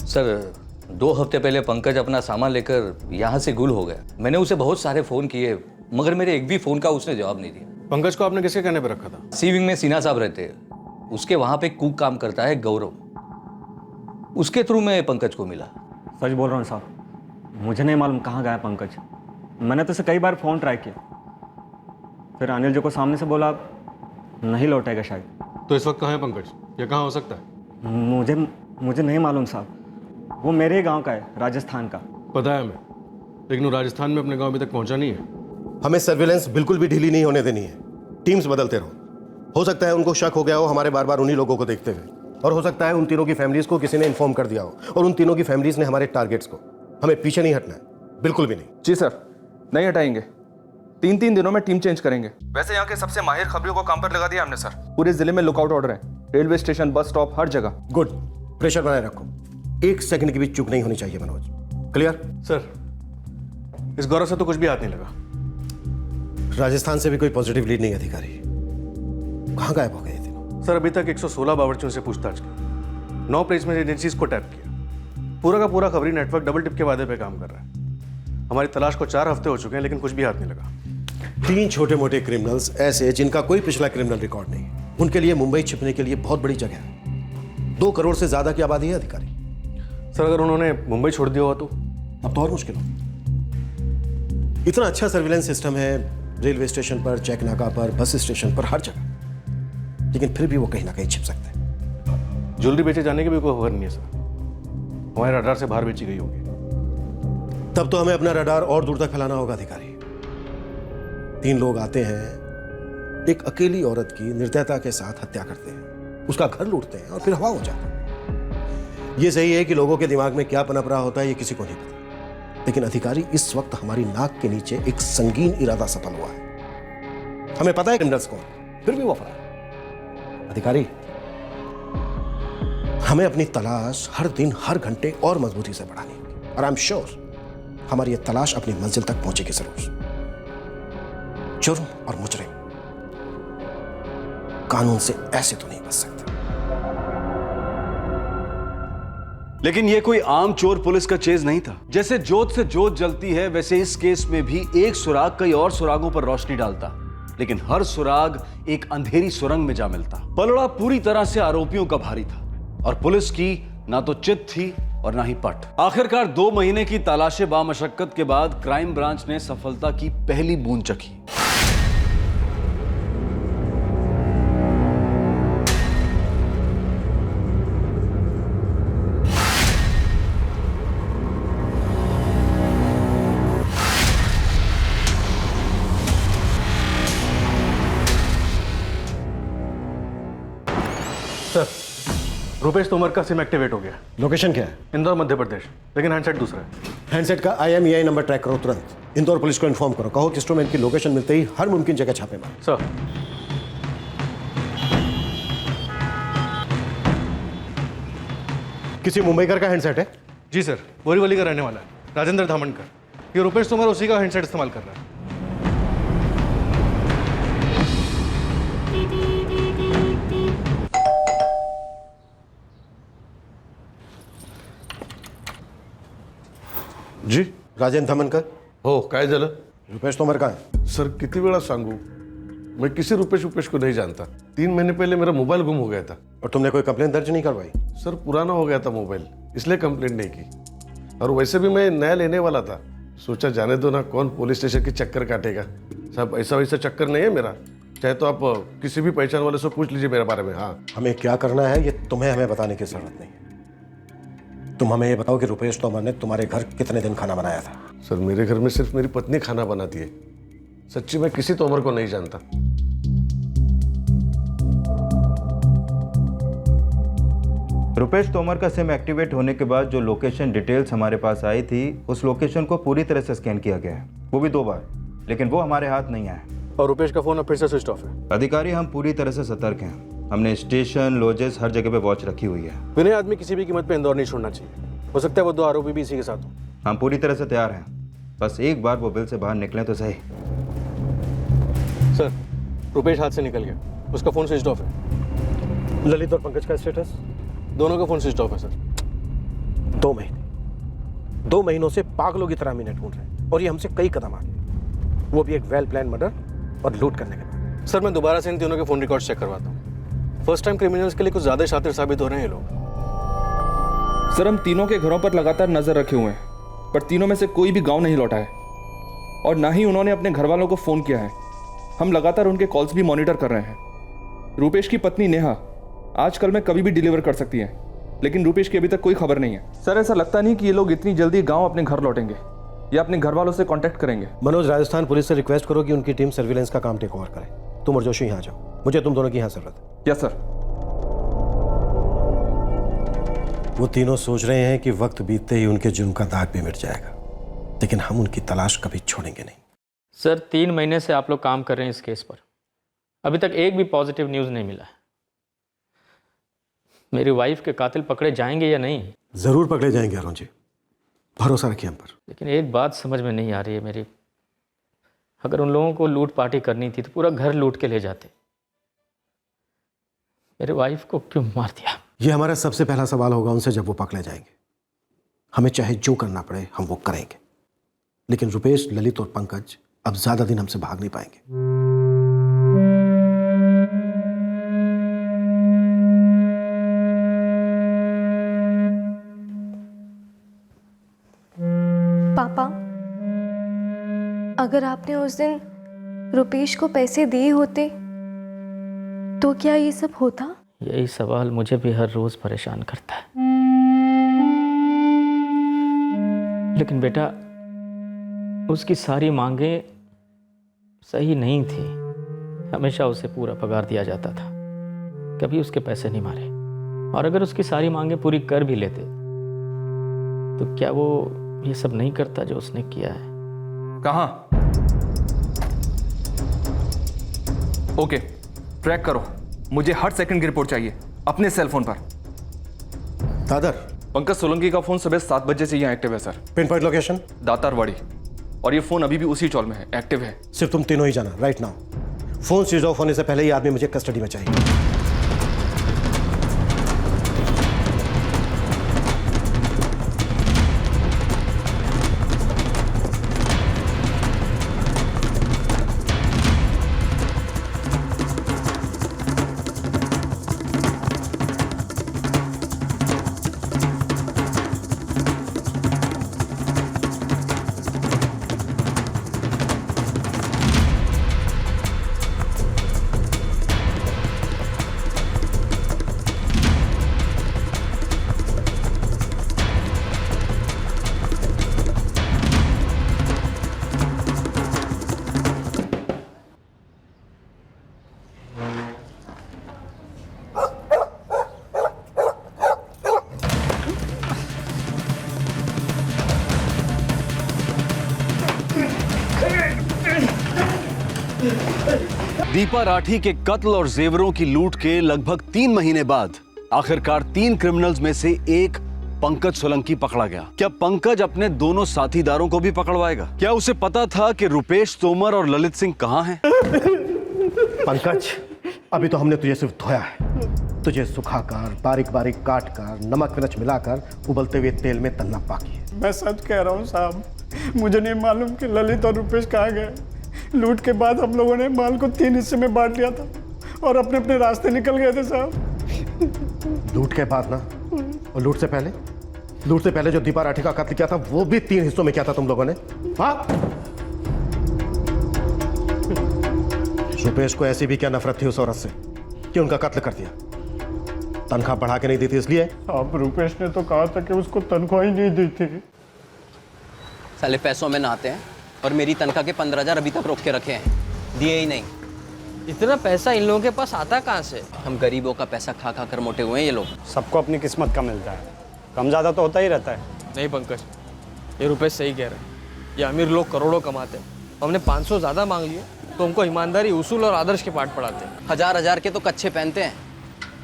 सर 2 हफ्ते पहले पंकज अपना सामान लेकर यहाँ से गुल हो गया। मैंने उसे बहुत सारे फ़ोन किए मगर मेरे एक भी फ़ोन का उसने जवाब नहीं दिया। पंकज को आपने किसके कहने पर रखा था? सी विंग में सिन्हा साहब रहते हैं, उसके वहाँ पे कुक काम करता है गौरव, उसके थ्रू मैं पंकज को मिला। सच बोल रहा हूँ साहब, मुझे नहीं मालूम कहाँ गया पंकज। मैंने तो उसे कई बार फ़ोन ट्राई किया, फिर अनिल जी को सामने से बोला नहीं लौटेगा शायद। तो इस वक्त कहाँ है पंकज? ये कहाँ हो सकता है? मुझे नहीं मालूम साहब, वो मेरे ही गांव का है, राजस्थान का। पता है हमें, लेकिन वो राजस्थान में अपने गांव अभी तक पहुंचा नहीं है। हमें सर्विलेंस बिल्कुल भी ढीली नहीं होने देनी है। टीम्स बदलते रहो। हो सकता है उनको शक हो गया हो हमारे बार बार उन्हीं लोगों को देखते हुए, और हो सकता है उन तीनों की फैमिलीज को किसी ने इन्फॉर्म कर दिया हो और उन तीनों की फैमिलीज ने हमारे टारगेट्स को। हमें पीछे नहीं हटना है, बिल्कुल भी नहीं। जी सर, नहीं हटाएंगे। 3 दिनों में टीम चेंज करेंगे। वैसे यहाँ के सबसे माहिर खबरियों को काम पर लगा दिया हमने सर। पूरे जिले में लुकआउट ऑर्डर है, रेलवे स्टेशन, बस स्टॉप, हर जगह। गुड, प्रेशर बनाए रखो। 1 सेकंड की भी चूक नहीं होनी चाहिए मनोज। क्लियर? सर, इस गौरव से तो कुछ भी हाथ नहीं लगा। राजस्थान से भी कोई पॉजिटिव लीड नहीं अधिकारी। कहाँ गायब हो गए थे? सर, अभी तक 116 बावर्चियों से पूछताछ की, 9 प्लेसमेंट एजेंसीज को टैप किया। पूरा का पूरा खबरी नेटवर्क डबल टिप के वादे पे काम कर रहा है। हमारी तलाश को 4 हफ्ते हो चुके हैं, लेकिन कुछ भी हाथ नहीं लगा। 3 छोटे मोटे क्रिमिनल्स ऐसे जिनका कोई पिछला क्रिमिनल रिकॉर्ड नहीं, उनके लिए मुंबई छिपने के लिए बहुत बड़ी जगह है। 2 करोड़ से ज्यादा की आबादी है अधिकारी। सर, अगर उन्होंने मुंबई छोड़ दिया हुआ तो अब तो और मुश्किल हो। इतना अच्छा सर्विलेंस सिस्टम है रेलवे स्टेशन पर, चेक नाका पर, बस स्टेशन पर, हर जगह, लेकिन फिर भी वो कहीं ना कहीं छिप सकते हैं। ज्वेलरी बेचे जाने की भी कोई खबर नहीं है सर। हमारे रडार से बाहर बेची गई होगी। तब तो हमें अपना रडार और दूर तक फैलाना होगा अधिकारी। 3 लोग आते हैं, एक अकेली औरत की निर्दयता के साथ हत्या करते हैं, उसका घर लूटते हैं और फिर हवा हो जाता है। ये सही है कि लोगों के दिमाग में क्या पनप रहा होता है ये किसी को नहीं पता, लेकिन अधिकारी इस वक्त हमारी नाक के नीचे एक संगीन इरादा सफल हुआ है। हमें पता है क्रिमिनल्स कौन, फिर भी वो फरार। अधिकारी, हमें अपनी तलाश हर दिन हर घंटे और मजबूती से बढ़ानी होगी, और आई एम श्योर हमारी ये तलाश अपनी मंजिल तक पहुंचेगी जरूर। जुर्म और मुजरिम कानून से ऐसे तो नहीं बच सकते। लेकिन ये कोई आम चोर पुलिस का चेज नहीं था। जैसे जोत से जोत जलती है, वैसे इस केस में भी एक सुराग कई और सुरागों पर रोशनी डालता, लेकिन हर सुराग एक अंधेरी सुरंग में जा मिलता। पलड़ा पूरी तरह से आरोपियों का भारी था और पुलिस की ना तो चित थी और ना ही पट। आखिरकार 2 महीने की तलाशे बामशक्कत के बाद क्राइम ब्रांच ने सफलता की पहली बूंद चखी। सर, रुपेश तोमर का सिम एक्टिवेट हो गया। लोकेशन क्या है? इंदौर, मध्य प्रदेश, लेकिन हैंडसेट दूसरा है। हैंडसेट का IMEI नंबर ट्रैक करो तुरंत। इंदौर पुलिस को इन्फॉर्म करो, कहो कि इंस्ट्रूमेंट की लोकेशन मिलते ही हर मुमकिन जगह छापे मारो। सर, किसी मुंबईकर का हैंडसेट है? जी सर, बोरीवली का रहने वाला है, राजेंद्र धामनकर। ये रुपेश तोमर उसी का हैंडसेट इस्तेमाल कर रहा है। जी, राजेंद्र धामनकर हो, काय झालं? रुपेश तोमर का है। सर, किती वेळा सांगू, मैं किसी रुपेश को नहीं जानता। 3 महीने पहले मेरा मोबाइल गुम हो गया था। और तुमने कोई कंप्लेन दर्ज नहीं करवाई? सर, पुराना हो गया था मोबाइल, इसलिए कंप्लेंट नहीं की। और वैसे भी मैं नया लेने वाला था, सोचा जाने दो ना, कौन पुलिस स्टेशन की चक्कर काटेगा। साहब, ऐसा वैसा चक्कर नहीं है मेरा, चाहे तो आप किसी भी पहचान वाले से पूछ लीजिए मेरे बारे में। हाँ, हमें क्या करना है ये तुम्हें हमें बताने की जरूरत नहीं है। तुम हमें ये बताओ कि रुपेश तोमर ने तुम्हारे घर कितने दिन खाना बनाया था? सर, मेरे घर में सिर्फ मेरी पत्नी खाना बनाती है। सच्ची मैं किसी तोमर को नहीं जानता। रुपेश तोमर का सिम एक्टिवेट होने के बाद जो लोकेशन डिटेल्स हमारे पास आई थी, उस लोकेशन को पूरी तरह से स्कैन किया गया है, वो भी 2 बार, लेकिन वो हमारे हाथ नहीं आया। और रुपेश का फोन अब फिर से स्विच ऑफ है। अधिकारी, हम पूरी तरह से सतर्क हैं। हमने स्टेशन, लॉजेस हर जगह पे वॉच रखी हुई है। विनय आदमी किसी भी कीमत पे इंदौर नहीं छोड़ना चाहिए। हो सकता है वो 2 आरोपी भी इसी के साथ हो। हम पूरी तरह से तैयार हैं, बस एक बार वो बिल से बाहर निकलें तो सही। सर, रुपेश हाथ से निकल गया, उसका फ़ोन स्विच ऑफ है। ललित और पंकज का स्टेटस? दोनों का फ़ोन स्विच ऑफ है सर। 2 महीनों से पागलों की तरह मिनट ढूंढ रहे हैं और ये हमसे कई कदम आगे, वो भी एक वेल प्लान मर्डर और लूट करने के बाद। सर, मैं दोबारा से इन तीनों के फ़ोन रिकॉर्ड चेक करवाता हूँ। फर्स्ट टाइम क्रिमिनल्स के लिए कुछ ज़्यादा शातिर साबित हो रहे हैं ये लोग। सर, हम तीनों के घरों पर लगातार नजर रखे हुए हैं, पर तीनों में से कोई भी गांव नहीं लौटा है और ना ही उन्होंने अपने घर वालों को फ़ोन किया है। हम लगातार उनके कॉल्स भी मॉनिटर कर रहे हैं। रूपेश की पत्नी नेहा आजकल में कभी भी डिलीवर कर सकती है, लेकिन रूपेश की अभी तक कोई खबर नहीं है। सर, ऐसा लगता नहीं कि ये लोग इतनी जल्दी गांव अपने घर लौटेंगे या अपने घर वालों से कांटेक्ट करेंगे। मनोज, राजस्थान पुलिस से रिक्वेस्ट करो कि उनकी टीम सर्विलेंस का काम टेक ओवर करे। तुम और जोशी यहाँ जाओ, मुझे तुम दोनों की यहाँ जरूरत है। Yes sir. वो तीनों सोच रहे हैं कि वक्त बीतते ही उनके जुर्म का दाग भी मिट जाएगा, लेकिन हम उनकी तलाश कभी छोड़ेंगे नहीं। सर, 3 महीने से आप लोग काम कर रहे हैं इस केस पर, अभी तक एक भी पॉजिटिव न्यूज़ नहीं मिला है। मेरी वाइफ के कातिल पकड़े जाएंगे या नहीं? जरूर पकड़े जाएंगे अरुण जी, भरोसा रखिए हम पर। लेकिन एक बात समझ में नहीं आ रही है मेरी, अगर उन लोगों को लूट पार्टी करनी थी तो पूरा घर लूट के ले जाते, मेरे वाइफ को क्यों मार दिया? ये हमारा सबसे पहला सवाल होगा उनसे जब वो पकड़े जाएंगे। हमें चाहे जो करना पड़े हम वो करेंगे, लेकिन रुपेश, ललित और पंकज अब ज्यादा दिन हमसे भाग नहीं पाएंगे। पापा, अगर आपने उस दिन रुपेश को पैसे दिए होते तो क्या ये सब होता? यही सवाल मुझे भी हर रोज परेशान करता है। लेकिन बेटा, उसकी सारी मांगें सही नहीं थी। हमेशा उसे पूरा पगार दिया जाता था, कभी उसके पैसे नहीं मारे। और अगर उसकी सारी मांगें पूरी कर भी लेते तो क्या वो ये सब नहीं करता जो उसने किया है? कहाँ? ओके, ट्रैक करो, मुझे हर सेकंड की रिपोर्ट चाहिए अपने सेल फोन पर। दादर, पंकज सोलंकी का फोन सुबह 7 बजे से यहाँ एक्टिव है sir. Pin point location? Datarwadi. और ये फोन अभी भी उसी चौल में है, एक्टिव है। सिर्फ तुम तीनों ही जाना right now. Phone switch off होने से पहले ये आदमी मुझे कस्टडी में चाहिए। दीपा राठी के कत्ल और जेवरों की लूट के लगभग 3 महीने बाद आखिरकार 3 क्रिमिनल्स में से एक पंकज सोलंकी पकड़ा गया। क्या पंकज अपने दोनों साथीदारों को भी पकड़वाएगा? क्या उसे पता था कि रुपेश तोमर और ललित सिंह कहां हैं? पंकज, अभी तो हमने तुझे सिर्फ धोया है। तुझे सुखाकर, बारीक बारीक काट कर, नमक मिर्च मिलाकर उबलते हुए तेल में तलना बाकी है। मैं सच कह रहा हूँ साहब, मुझे नहीं मालूम कि ललित और रुपेश कहाँ गए। लूट के बाद हम लोगों ने माल को 3 हिस्से में बांट लिया था और अपने अपने रास्ते निकल गए थे साहब। लूट के बाद ना, और लूट से पहले जो दीपा राठी का कत्ल किया था वो भी 3 हिस्सों में किया था तुम लोगों ने। हाँ, रुपेश को ऐसी भी क्या नफरत थी उस औरत से कि उनका कत्ल कर दिया? तनख्वाह बढ़ा के नहीं दी थी इसलिए? अब रुपेश ने तो कहा था कि उसको तनख्वाह ही नहीं दी थी। साले पैसों में नहाते हैं और मेरी तनख्वाह के 15,000 अभी तक रोक के रखे हैं, दिए ही नहीं। इतना पैसा इन लोगों के पास आता कहाँ से? हम गरीबों का पैसा खा खा कर मोटे हुए हैं ये लोग। सबको अपनी किस्मत का मिलता है, कम ज़्यादा तो होता ही रहता है। नहीं पंकज, ये रुपेश सही कह रहे हैं। ये अमीर लोग करोड़ों कमाते हैं, हमने 500 ज़्यादा मांग लिए तो हमको ईमानदारी, उसूल और आदर्श के पाठ पढ़ाते हैं। 1000 के तो कच्चे पहनते हैं,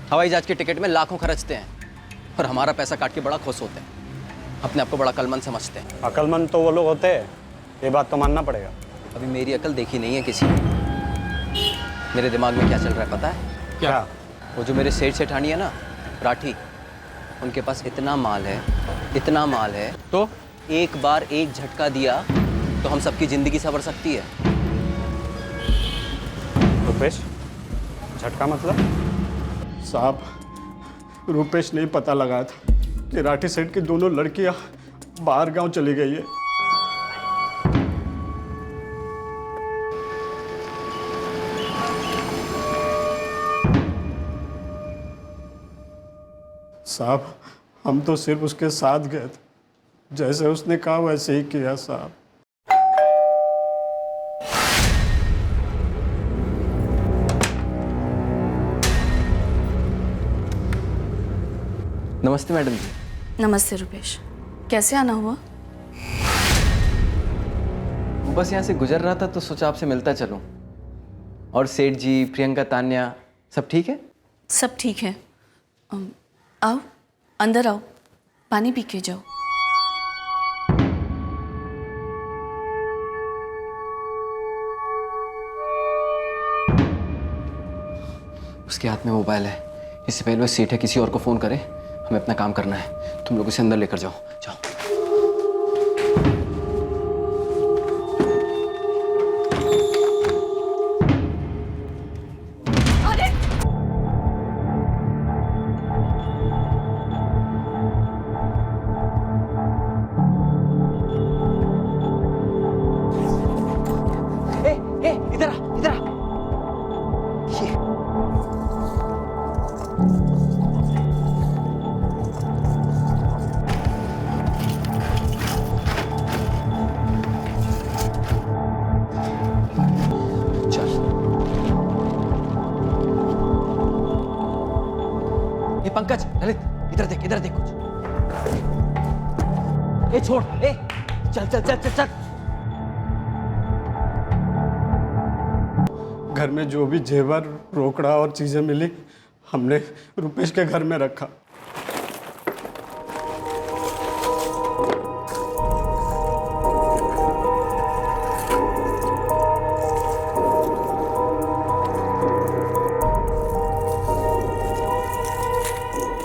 हवाई जहाज के टिकट में लाखों खर्चते हैं और हमारा पैसा काट के बड़ा खुश होते हैं, अपने आप को बड़ा अक्लमंद समझते हैं। अक्लमंद तो वो लोग होते हैं, ये बात तो मानना पड़ेगा। अभी मेरी अकल देखी नहीं है किसी ने। मेरे दिमाग में क्या चल रहा है पता है? क्या? वो जो मेरे सेठ सेठानी है ना, राठी, उनके पास इतना माल है तो एक बार एक झटका दिया तो हम सबकी जिंदगी संवर सकती है। रुपेश, झटका मतलब? साहब, रुपेश ने पता लगाया था कि राठी सेठ की दोनों लड़कियां बाहर गांव चली गई है। साहब, हम तो सिर्फ उसके साथ गए थे, जैसे उसने कहा वैसे ही किया साहब। नमस्ते मैडम जी। नमस्ते रुपेश, कैसे आना हुआ? बस यहाँ से गुजर रहा था तो सोचा आपसे मिलता चलूं। और सेठ जी, प्रियंका, तान्या सब ठीक है? सब ठीक है। आओ अंदर आओ, पानी पी के जाओ। उसके हाथ में मोबाइल है, इससे पहले वो सेठ है किसी और को फोन करे। हमें अपना काम करना है, तुम लोग उसे अंदर लेकर जाओ। जाओ। इधर आ, इधर आ। पंकज, ललित, इधर देख कुछ। ए छोड़, ए चल चल चल चल चल। घर में जो भी जेवर, रोकड़ा और चीजें मिली, हमने रुपेश के घर में रखा।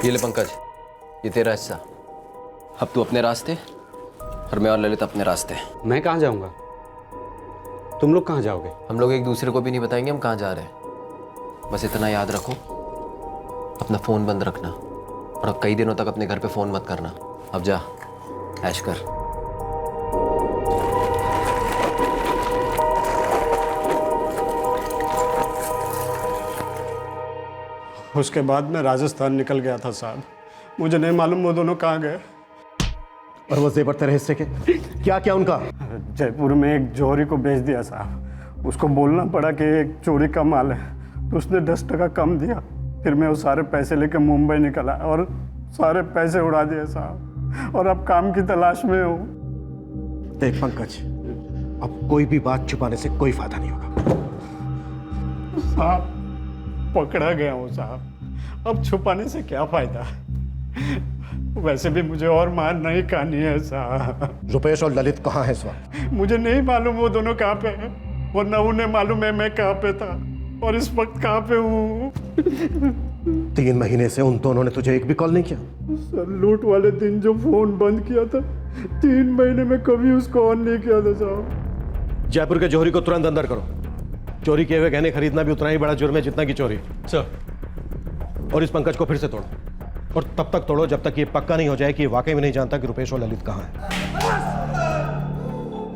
ये ले पंकज, ये तेरा हिस्सा। अब तू अपने रास्ते और मैं और ललित अपने रास्ते। मैं कहाँ जाऊँगा? तुम लोग कहाँ जाओगे? हम लोग एक दूसरे को भी नहीं बताएंगे हम कहाँ जा रहे हैं। बस इतना याद रखो, अपना फ़ोन बंद रखना और अब कई दिनों तक अपने घर पे फ़ोन मत करना। अब जा, ऐश कर। उसके बाद मैं राजस्थान निकल गया था साहब। मुझे नहीं मालूम वो दोनों कहाँ गए। और वो जेवर तेरे हिस्से के क्या क्या उनका? जयपुर में एक जौहरी को बेच दिया साहब। उसको बोलना पड़ा कि एक चोरी का माल है, तो उसने 10% कम दिया। फिर मैं वो सारे पैसे लेकर मुंबई निकला और सारे पैसे उड़ा दिए साहब, और अब काम की तलाश में हूँ। देख पंकज, अब कोई भी बात छुपाने से कोई फायदा नहीं होगा। साहब, पकड़ा गया हूँ साहब, अब छुपाने से क्या फायदा? वैसे भी मुझे और मार नहीं खानी है साहब। रुपेश और ललित कहाँ है इस वक्त? मुझे नहीं मालूम वो दोनों कहाँ पे हैं, और न उन्हें मालूम है मैं कहाँ पे था और इस वक्त कहाँ पे हूँ। 3 महीने से उन दोनों ने तुझे एक भी कॉल नहीं किया? सर, लूट वाले दिन जो फोन बंद किया था, 3 महीने में कभी उसको ऑन नहीं किया था साहब। जयपुर के जौहरी को तुरंत अंदर करो। चोरी किए हुए गहने खरीदना भी उतना ही बड़ा जुर्म है जितना की चोरी। सर। और इस पंकज को फिर से तोड़ो, और तब तक तोड़ो जब तक ये पक्का नहीं हो जाए कि ये वाकई में नहीं जानता कि रुपेश और ललित कहाँ है।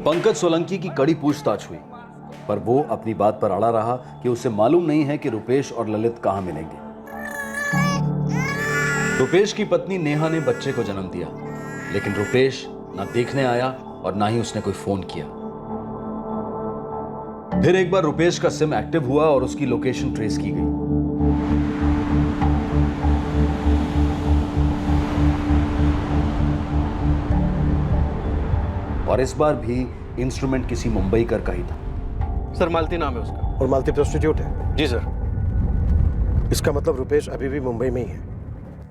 पंकज सोलंकी की कड़ी पूछताछ हुई, पर वो अपनी बात पर अड़ा रहा कि उसे मालूम नहीं है कि रुपेश और ललित कहाँ मिलेंगे। रुपेश की पत्नी नेहा ने बच्चे को जन्म दिया, लेकिन रुपेश ना देखने आया और ना ही उसने कोई फोन किया। फिर एक बार रुपेश का सिम एक्टिव हुआ और उसकी लोकेशन ट्रेस की गई। और इस बार भी इंस्ट्रूमेंट किसी मुंबई कर का ही था। सर, मालती नाम है उसका। और मालती प्रोस्टिट्यूट है? जी सर। इसका मतलब रुपेश अभी भी मुंबई में ही है।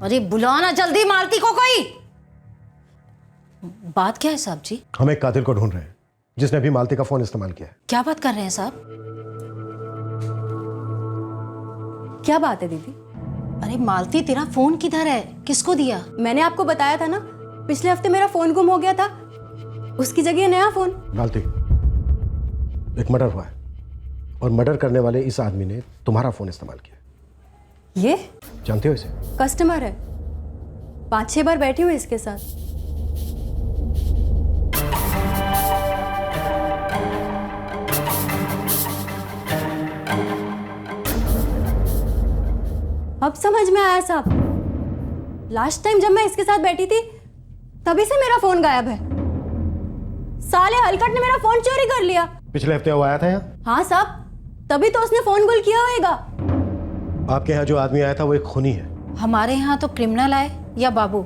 अरे बुलाना जल्दी मालती को कोई। बात क्या है साहब जी? हम एक कातिल को ढूंढ रहे हैं जिसने अभी मालती का फोन इस्तेमाल किया है। क्या बात कर रहे हैं साहब? क्या बात है दीदी? अरे मालती, तेरा फोन किधर है? किसको दिया? मैंने आपको बताया था ना, पिछले हफ्ते मेरा फोन गुम हो गया था, उसकी जगह नया फोन। मालती, एक मर्डर हुआ है और मर्डर करने वाले इस आदमी ने तुम्हारा फोन इस्तेमाल किया। ये जानते हो इसे? कस्टमर है, 5-6 बार बैठी हुई इसके साथ। अब समझ में आया साहब, लास्ट टाइम जब मैं इसके साथ बैठी थी तभी से मेरा फोन गायब है। साले हलकट ने मेरा फोन चोरी कर लिया। पिछले हफ्ते वो आया था यहाँ? हाँ साहब, तभी तो उसने फोन गुल किया होगा। आपके यहाँ जो आदमी आया था वो एक खूनी है। हमारे यहाँ तो क्रिमिनल आए या बाबू,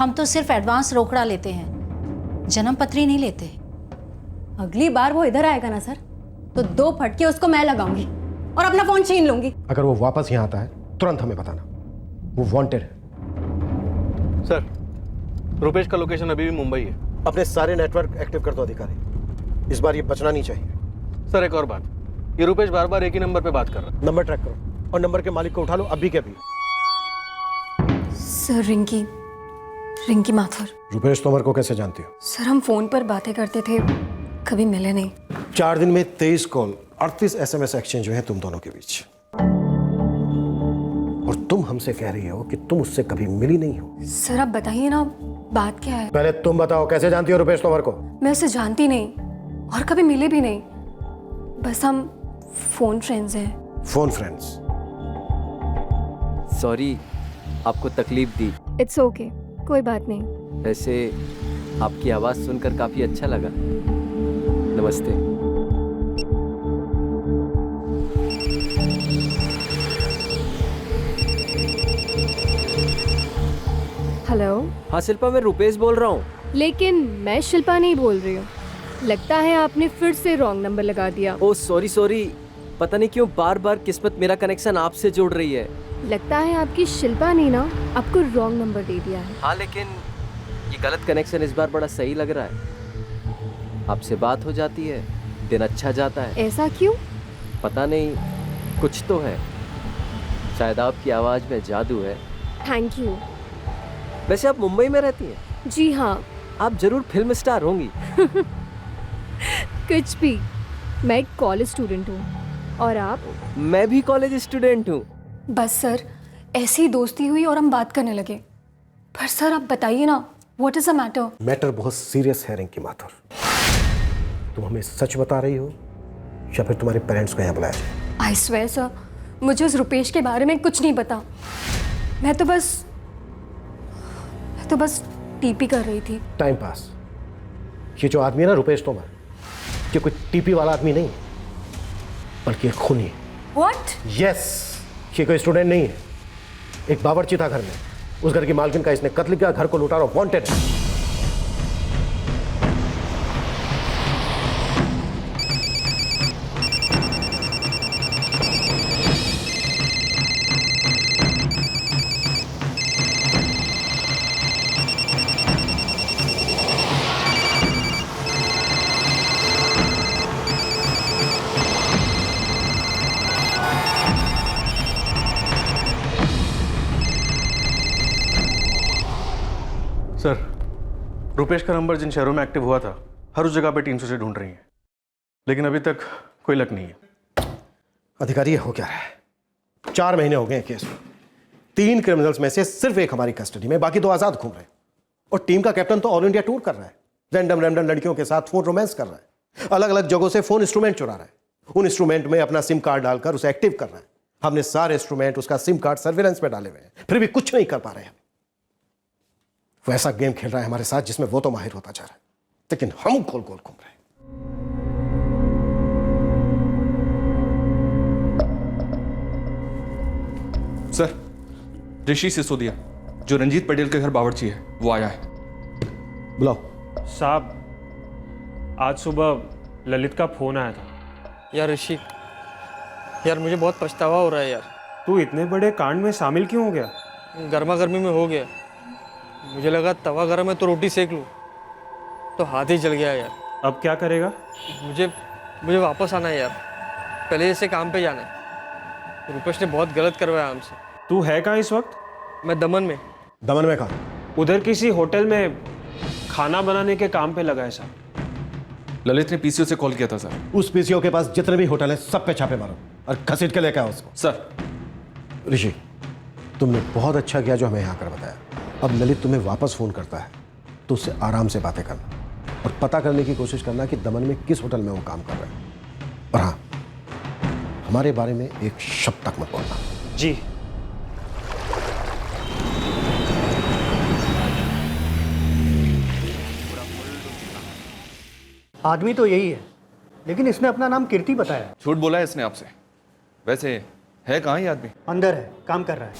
हम तो सिर्फ एडवांस रोकड़ा लेते हैं, जन्म पत्री नहीं लेते। अगली बार वो इधर आएगा ना सर, तो 2 फटके उसको मैं लगाऊंगी और अपना फोन छीन लूंगी। अगर वो वापस यहाँ आता है तुरंत हमें बताना, वो वांटेड है। सर, रुपेश का लोकेशन अभी भी मुंबई है। अपने सारे नेटवर्क एक्टिव कर दो अधिकारी, इस बार ये बचना नहीं चाहिए। सर एक और बात, ये रुपेश बार बार एक ही नंबर पे बात कर रहा है। नंबर ट्रैक करो और नंबर के मालिक को उठा लो अभी के अभी। सर रिंकी माथुर। रुपेश तोमर को कैसे जानती हो? सर हम फोन पर बातें करते थे, कभी मिले नहीं। 4 दिन में 23 कॉल, 38 SMS एक्सचेंज हुए हैं तुम दोनों के बीच, और तुम हमसे कह रही हो कि तुम उससे कभी मिली नहीं हो। सर आप बताइए ना, बात क्या है? पहले तुम बताओ, कैसे जानती हो रुपेश तोमर को? मैं उसे जानती नहीं और कभी मिले भी नहीं, बस हम फोन फ्रेंड्स हैं। Phone friends? सॉरी आपको तकलीफ दी। इट्स ओके, कोई बात नहीं। वैसे आपकी आवाज़ सुनकर काफ़ी अच्छा लगा। नमस्ते। हेलो। हाँ शिल्पा, मैं रुपेश बोल रहा हूँ। लेकिन मैं शिल्पा नहीं बोल रही हूँ, लगता है आपने फिर से रॉन्ग नंबर लगा दिया। ओह सॉरी, पता नहीं क्यों बार बार किस्मत मेरा कनेक्शन आपसे जोड़ रही है। लगता है आपकी शिल्पा ने ना आपको रॉन्ग नंबर दे दिया है। हाँ लेकिन ये गलत कनेक्शन इस बार बड़ा सही लग रहा है। आपसे बात हो जाती है, दिन अच्छा जाता है। ऐसा क्यों? पता नहीं, कुछ तो है। शायद आपकी आवाज़ में जादू है। Thank you. वैसे आप मुंबई में रहती हैं? जी हाँ। आप जरूर फिल्म स्टार होंगी। कुछ भी, मैं एक कॉलेज स्टूडेंट हूँ। और आप? मैं भी कॉलेज स्टूडेंट हूँ। बस सर, ऐसी दोस्ती हुई और हम बात करने लगे। पर सर आप बताइए ना, what is the matter? Matter बहुत सीरियस है रिंकी माथुर। तुम हमें सच बता रही हो या फिर तुम्हारे पेरेंट्स को यहाँ बुलाया जाए? आई स्वेयर सर, मुझे उस रुपेश के बारे में कुछ नहीं पता। मैं तो बस टीपी कर रही थी। Time pass. ये जो आदमी है ना रुपेश तोमर, ये कोई टीपी वाला आदमी नहीं, बल्कि एक खूनी है। व्हाट? यस, ये कोई स्टूडेंट नहीं है। एक बावर्ची था घर में, उस घर की मालकिन का इसने कत्ल किया, घर को लूटा और वांटेड है। सर, रुपेश का नंबर जिन शहरों में एक्टिव हुआ था, हर उस जगह पे टीम से ढूंढ रही है, लेकिन अभी तक कोई लक नहीं है। अधिकारी ये हो क्या रहा है? 4 महीने हो गए केस में। 3 क्रिमिनल्स में से सिर्फ एक हमारी कस्टडी में, बाकी 2 आजाद घूम रहे हैं। और टीम का कैप्टन तो ऑल इंडिया टूर कर रहा है, रैंडम लड़कियों के साथ फोन रोमांस कर रहा है, अलग अलग जगहों से फोन इंस्ट्रूमेंट चुरा रहा है, उन इंस्ट्रूमेंट में अपना सिम कार्ड डालकर उसे एक्टिव कर रहा है। हमने सारे इंस्ट्रूमेंट, उसका सिम कार्ड सर्विलेंस में डाले हुए हैं, फिर भी कुछ नहीं कर पा रहे हैं। वो ऐसा गेम खेल रहा है हमारे साथ जिसमें वो तो माहिर होता जा रहा है, लेकिन हम गोल गोल घूम रहे हैं। सर, ऋषि सिसोदिया, जो रंजीत पटेल के घर बावर्ची है, वो आया है। बुलाओ। साहब, आज सुबह ललित का फोन आया था। यार ऋषि, यार मुझे बहुत पछतावा हो रहा है यार। तू इतने बड़े कांड में शामिल क्यों हो गया? गर्मा गर्मी में हो गया। मुझे लगा तवा गर्म है तो रोटी सेक लूँ, तो हाथ ही जल गया यार। अब क्या करेगा? मुझे वापस आना है यार, पहले जैसे काम पे जाना है। रुपेश ने बहुत गलत करवाया हमसे। तू है कहाँ इस वक्त? मैं दमन में। दमन में कहाँ? उधर किसी होटल में खाना बनाने के काम पे लगा है साहब। ललित ने पीसीओ से कॉल किया था सर। उस पीसीओ के पास जितने भी होटल हैं सब पे छापे मारो और घसीट के लेकर आओ उसको। सर। ऋषि, तुमने बहुत अच्छा किया जो हमें यहाँ कर बताया। अब ललित तुम्हें वापस फोन करता है तो उससे आराम से बातें करना और पता करने की कोशिश करना कि दमन में किस होटल में वो काम कर रहा है। और हाँ, हमारे बारे में एक शब्द तक मत बोलना। जी। आदमी तो यही है, लेकिन इसने अपना नाम कीर्ति बताया। झूठ बोला है इसने आपसे। वैसे है कहाँ ये आदमी? अंदर है, काम कर रहा है।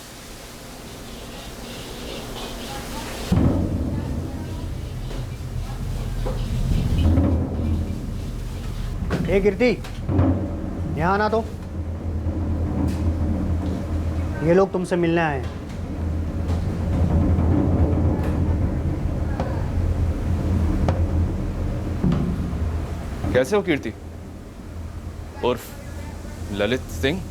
ए कीर्ति, यहाँ आना तो। ये लोग तुमसे मिलने आए हैं। कैसे हो कीर्ति? उर्फ ललित सिंह।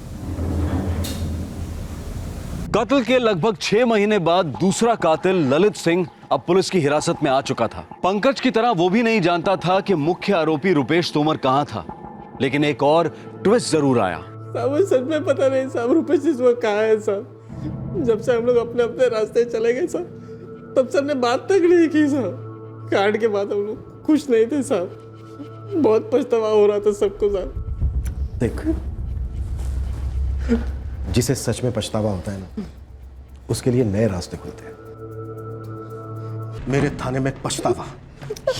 कत्ल के लगभग 6 महीने बाद दूसरा कातिल ललित सिंह अब पुलिस की हिरासत में आ चुका था। पंकज की तरह वो भी नहीं जानता था कि मुख्य आरोपी रुपेश तोमर कहां था, लेकिन एक और ट्विस्ट जरूर आया। साहब सच में पता नहीं साहब, रुपेश इस वक्त कहाँ है साहब। जब से हम लोग अपने अपने रास्ते चले गए साहब, तब सर ने बात तक नहीं की साहब। कांड के बाद हम लोग खुश नहीं थे साहब, बहुत पछतावा हो रहा था सबको साहब। देख, जिसे सच में पछतावा होता है ना, उसके लिए नए रास्ते खुलते हैं। मेरे थाने में पछतावा,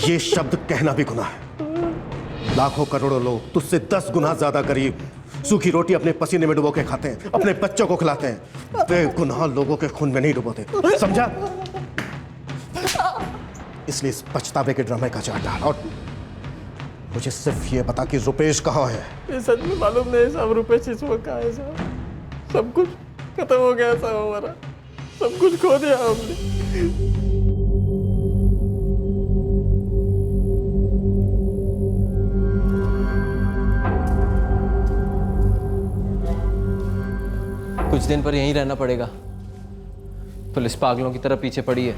ये शब्द कहना भी गुनाह है। लाखों करोड़ों लोग तुझसे 10 गुना ज्यादा गरीब सूखी रोटी अपने पसीने में डुबो के खाते हैं, अपने बच्चों को खिलाते हैं। बेगुनाह लोगों के खून में नहीं डुबोते, समझा? इसलिए इस पछतावे के ड्रामे का चार्ट डाल और मुझे सिर्फ ये बता कि रुपेश कहाँ है। ये सच में मालूम नहीं साहब, रुपेश इस वक्त कहाँ है साहब। सब कुछ खत्म हो गया साहब, हमारा सब कुछ खो दिया हमने। कुछ दिन पर यहीं रहना पड़ेगा। पुलिस पागलों की तरह पीछे पड़ी है।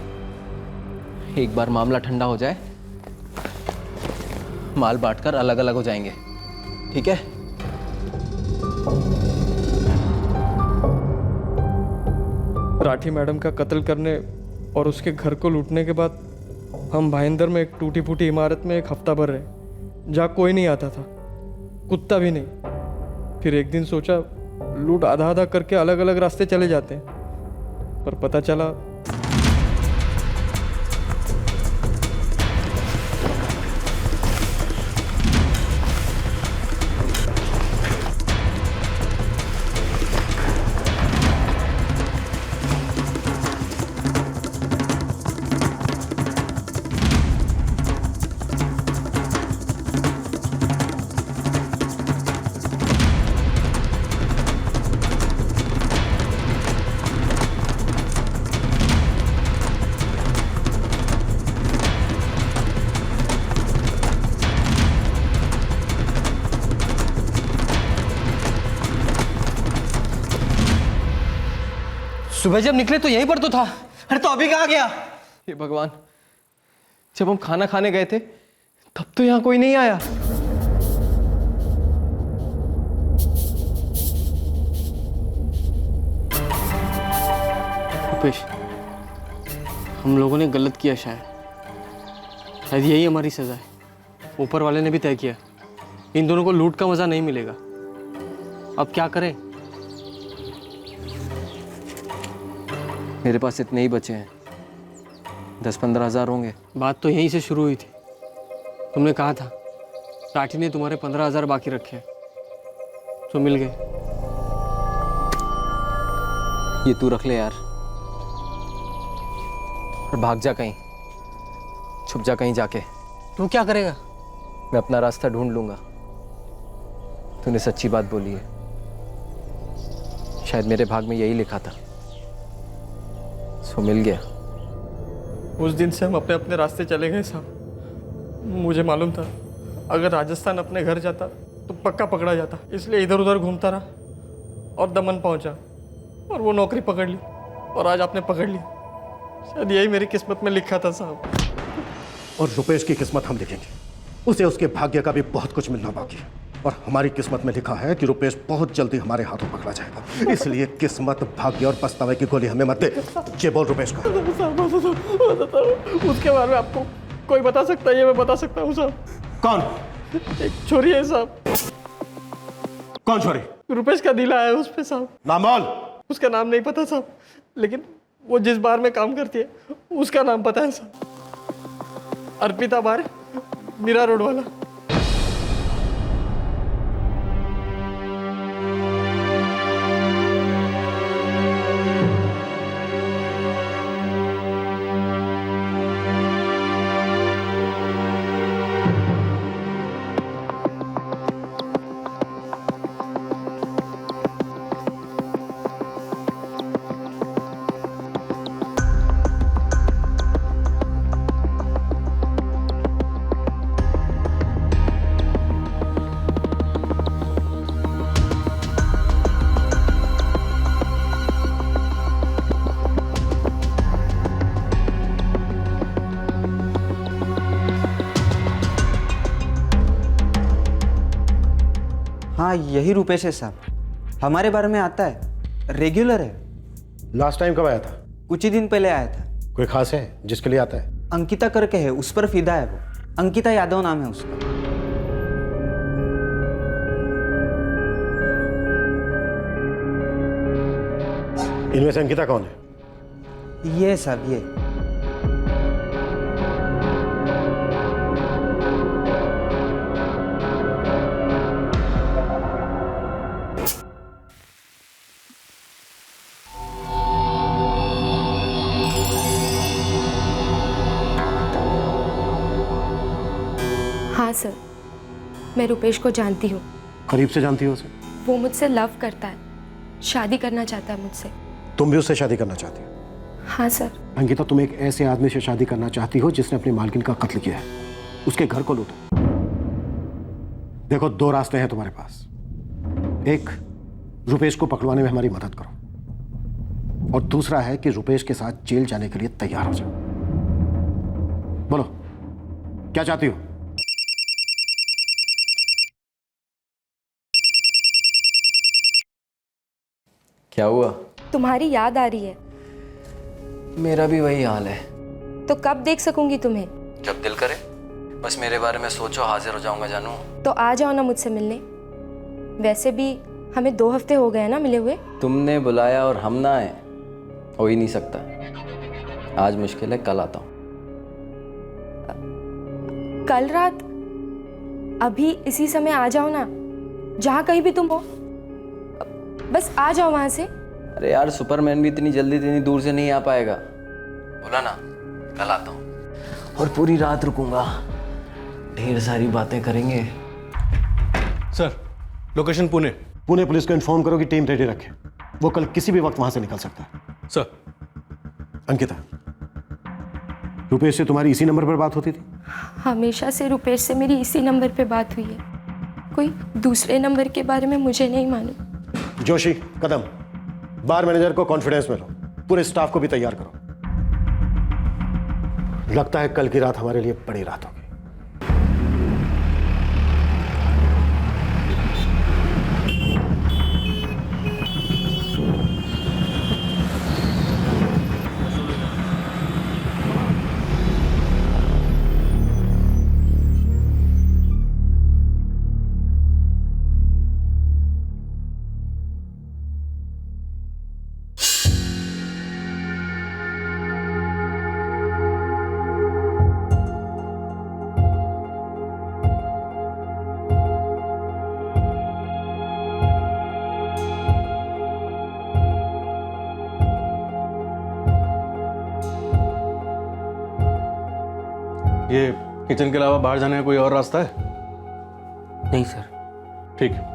एक बार मामला ठंडा हो जाए, माल बांटकर अलग अलग हो जाएंगे, ठीक है? राठी मैडम का कत्ल करने और उसके घर को लूटने के बाद हम भाईंदर में एक टूटी फूटी इमारत में एक हफ्ता भर रहे, जहाँ कोई नहीं आता था, कुत्ता भी नहीं। फिर एक दिन सोचा लूट आधा आधा करके अलग अलग रास्ते चले जाते हैं, पर पता चला सुबह जब निकले तो यहीं पर तो था। अरे तो अभी कहाँ गया? हे भगवान, जब हम खाना खाने गए थे तब तो यहाँ कोई नहीं आया। रुपेश, हम लोगों ने गलत किया शायद यही हमारी सजा है। ऊपर वाले ने भी तय किया इन दोनों को लूट का मजा नहीं मिलेगा। अब क्या करें? मेरे पास इतने ही बचे हैं, 10-15 हज़ार होंगे। बात तो यहीं से शुरू हुई थी। तुमने कहा था राठी ने तुम्हारे 15,000 बाकी रखे, तो मिल गए। ये तू रख ले यार, और भाग जा कहीं, छुप जा कहीं जाके। तू क्या करेगा? मैं अपना रास्ता ढूंढ लूंगा। तूने सच्ची बात बोली है, शायद मेरे भाग में यही लिखा था, सो मिल गया। उस दिन से हम अपने अपने रास्ते चले गए साहब। मुझे मालूम था अगर राजस्थान अपने घर जाता तो पक्का पकड़ा जाता, इसलिए इधर उधर घूमता रहा और दमन पहुंचा और वो नौकरी पकड़ ली और आज आपने पकड़ ली। शायद यही मेरी किस्मत में लिखा था साहब। और रुपेश की किस्मत हम लिखेंगे, उसे उसके भाग्य का भी बहुत कुछ मिलना बाकी है। और हमारी किस्मत में लिखा है कि रुपेश बहुत जल्दी हमारे हाथों पकड़ा जाएगा। इसलिए किस्मत, भाग्य और पछतावे की गोली हमें मत दे। ये बोल रुपेश को। उसके बारे में आपको कोई बता सकता है? ये मैं बता सकता हूँ साहब। कौन? एक छोरी है साहब। कौन छोरी? रुपेश का दिल आया है उस पे साहब। नाम बोल। उसका नाम नहीं पता साहब, लेकिन वो जिस बार में काम करती है उसका नाम पता है साहब। अर्पिता बार, मीरा रोड वाला। हाँ यही रुपेश है साहब, हमारे बारे में आता है, रेगुलर है। लास्ट टाइम कब आया था? कुछ ही दिन पहले आया था। कोई खास है जिसके लिए आता है? अंकिता करके है, उस पर फिदा है वो। अंकिता यादव नाम है उसका। इनमें से अंकिता कौन है? ये साहब, ये हाँ सर, मैं रुपेश को जानती हूँ। करीब से जानती हो उसे? वो मुझसे लव करता है, शादी करना चाहता है मुझसे। तुम भी उससे शादी करना चाहती हो? हाँ सर। अंकिता, तुम एक ऐसे आदमी से शादी करना चाहती हो जिसने अपनी मालकिन का कत्ल किया है, उसके घर को लूटा। देखो, दो रास्ते हैं तुम्हारे पास। एक, रुपेश को पकड़वाने में हमारी मदद करो, और दूसरा है कि रुपेश के साथ जेल जाने के लिए तैयार हो जाओ। बोलो, क्या चाहती हो? क्या हुआ? तुम्हारी याद आ रही है। मेरा भी वही हाल है। तो कब देख सकूंगी तुम्हें? जब दिल करे, बस मेरे बारे में सोचो, हाजिर हो जाऊंगा जानू। तो आ जाओ ना मुझसे मिलने। वैसे भी हमें 2 हफ्ते हो गए ना मिले हुए। तुमने बुलाया और हम ना आए, हो ही नहीं सकता। आज मुश्किल है, कल आता हूँ। कल रात? अभी इसी समय आ जाओ ना, जहाँ कहीं भी तुम हो, बस आ जाओ वहां से। अरे यार, सुपरमैन भी इतनी जल्दी इतनी दूर से नहीं आ पाएगा। बोला ना, कल आता हूँ और पूरी रात रुकूंगा, ढेर सारी बातें करेंगे। Sir, location Pune. Pune police को इन्फॉर्म करो कि टीम रेडी रखे, वो कल किसी भी वक्त वहां से निकल सकता है। सर। अंकिता, रुपेश से तुम्हारी इसी नंबर पर बात होती थी? हमेशा से रुपेश से मेरी इसी नंबर पे बात हुई है, कोई दूसरे नंबर के बारे में मुझे नहीं मालूम। जोशी, कदम, बार मैनेजर को कॉन्फिडेंस में लो, पूरे स्टाफ को भी तैयार करो। लगता है कल की रात हमारे लिए बड़ी रात होगी। ये किचन के अलावा बाहर जाने का कोई और रास्ता है? नहीं सर। ठीक है।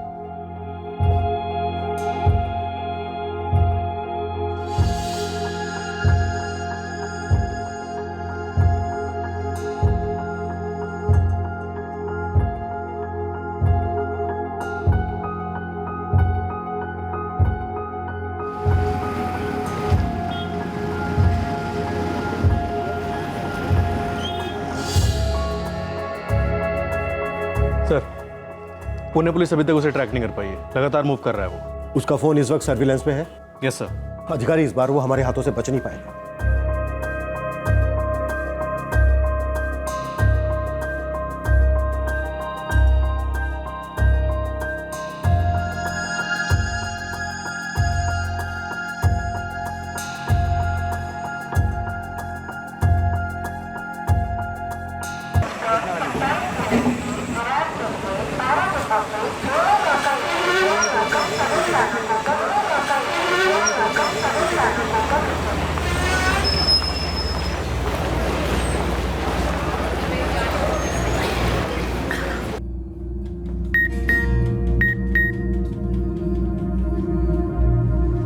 सर, पुणे पुलिस अभी तक उसे ट्रैक नहीं कर पाई है, लगातार मूव कर रहा है वो। उसका फोन इस वक्त सर्विलेंस में है? Yes sir. अधिकारी, इस बार वो हमारे हाथों से बच नहीं पाएगा।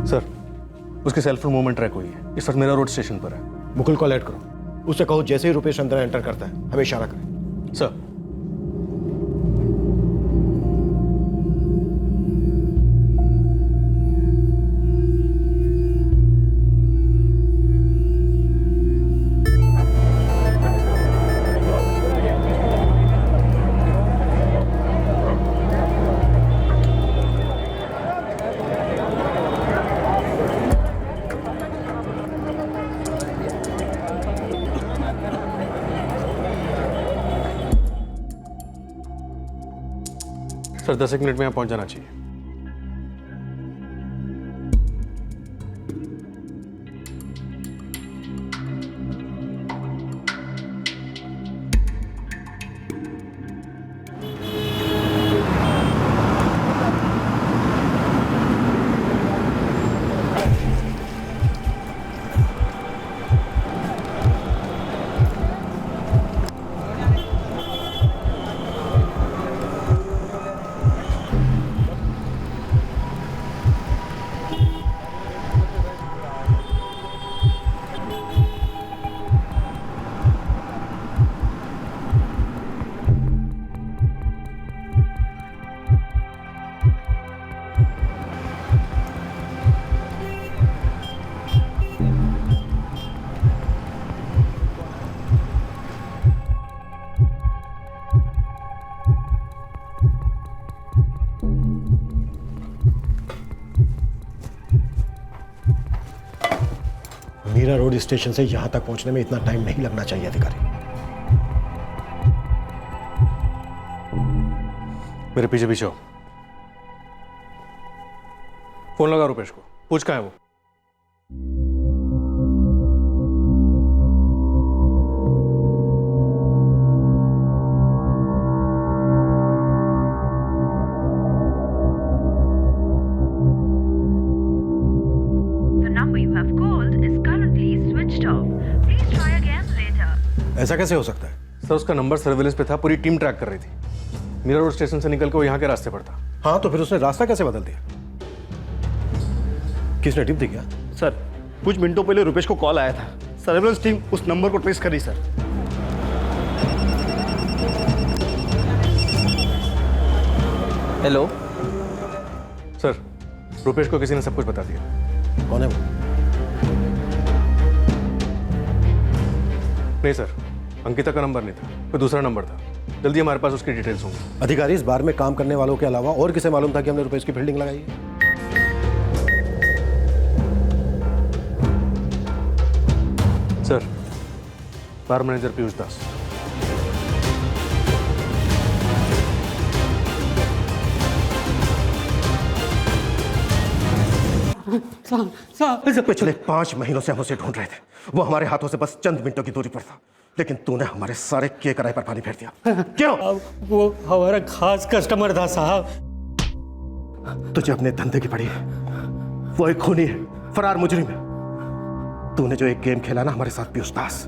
सर, उसकी सेल फोन मूवमेंट ट्रैक हुई है, इस वक्त मेरा रोड स्टेशन पर है। मुकुल को अलर्ट करो, उससे कहो जैसे ही रुपेश अंदर एंटर करता है हमें इशारा करे। सर। सर 10 मिनट में यहाँ पहुंच जाना चाहिए। मीरा रोड स्टेशन से यहां तक पहुंचने में इतना टाइम नहीं लगना चाहिए अधिकारी। मेरे पीछे पीछे हो। फोन लगा रुपेश को, पूछ कहाँ है वो। ऐसा कैसे हो सकता है? सर, उसका नंबर सर्विलेंस पे था, पूरी टीम ट्रैक कर रही थी। मीरा रोड स्टेशन से निकल के वो यहाँ के रास्ते पर था। हाँ, तो फिर उसने रास्ता कैसे बदल दिया? किसने टिप दी क्या? सर, कुछ मिनटों पहले रुपेश को कॉल आया था, सर्विलेंस टीम उस नंबर को ट्रेस कर रही सर। हेलो सर, रुपेश को किसी ने सब कुछ बता दिया। कौन है वो? नहीं सर, अंकिता का नंबर नहीं था, कोई दूसरा नंबर था। जल्दी हमारे पास उसकी डिटेल्स होंगी। अधिकारी, इस बार में काम करने वालों के अलावा और किसे मालूम था कि हमने रुपेश की फील्डिंग लगाई है? सर, बार मैनेजर पीयूष दास। पिछले 5 महीनों से हम उसे ढूंढ रहे थे। वो हमारे हाथों से बस चंद मिनटों की दूरी पर था, लेकिन तूने हमारे सारे के कराए पर पानी फेर दिया। क्यों? वो हमारा खास कस्टमर था साहब। तुझे अपने धंधे की पड़ी है। वो एक खूनी है, फरार मुजरिम है। तूने जो एक गेम खेला ना हमारे साथ पीयूष दास,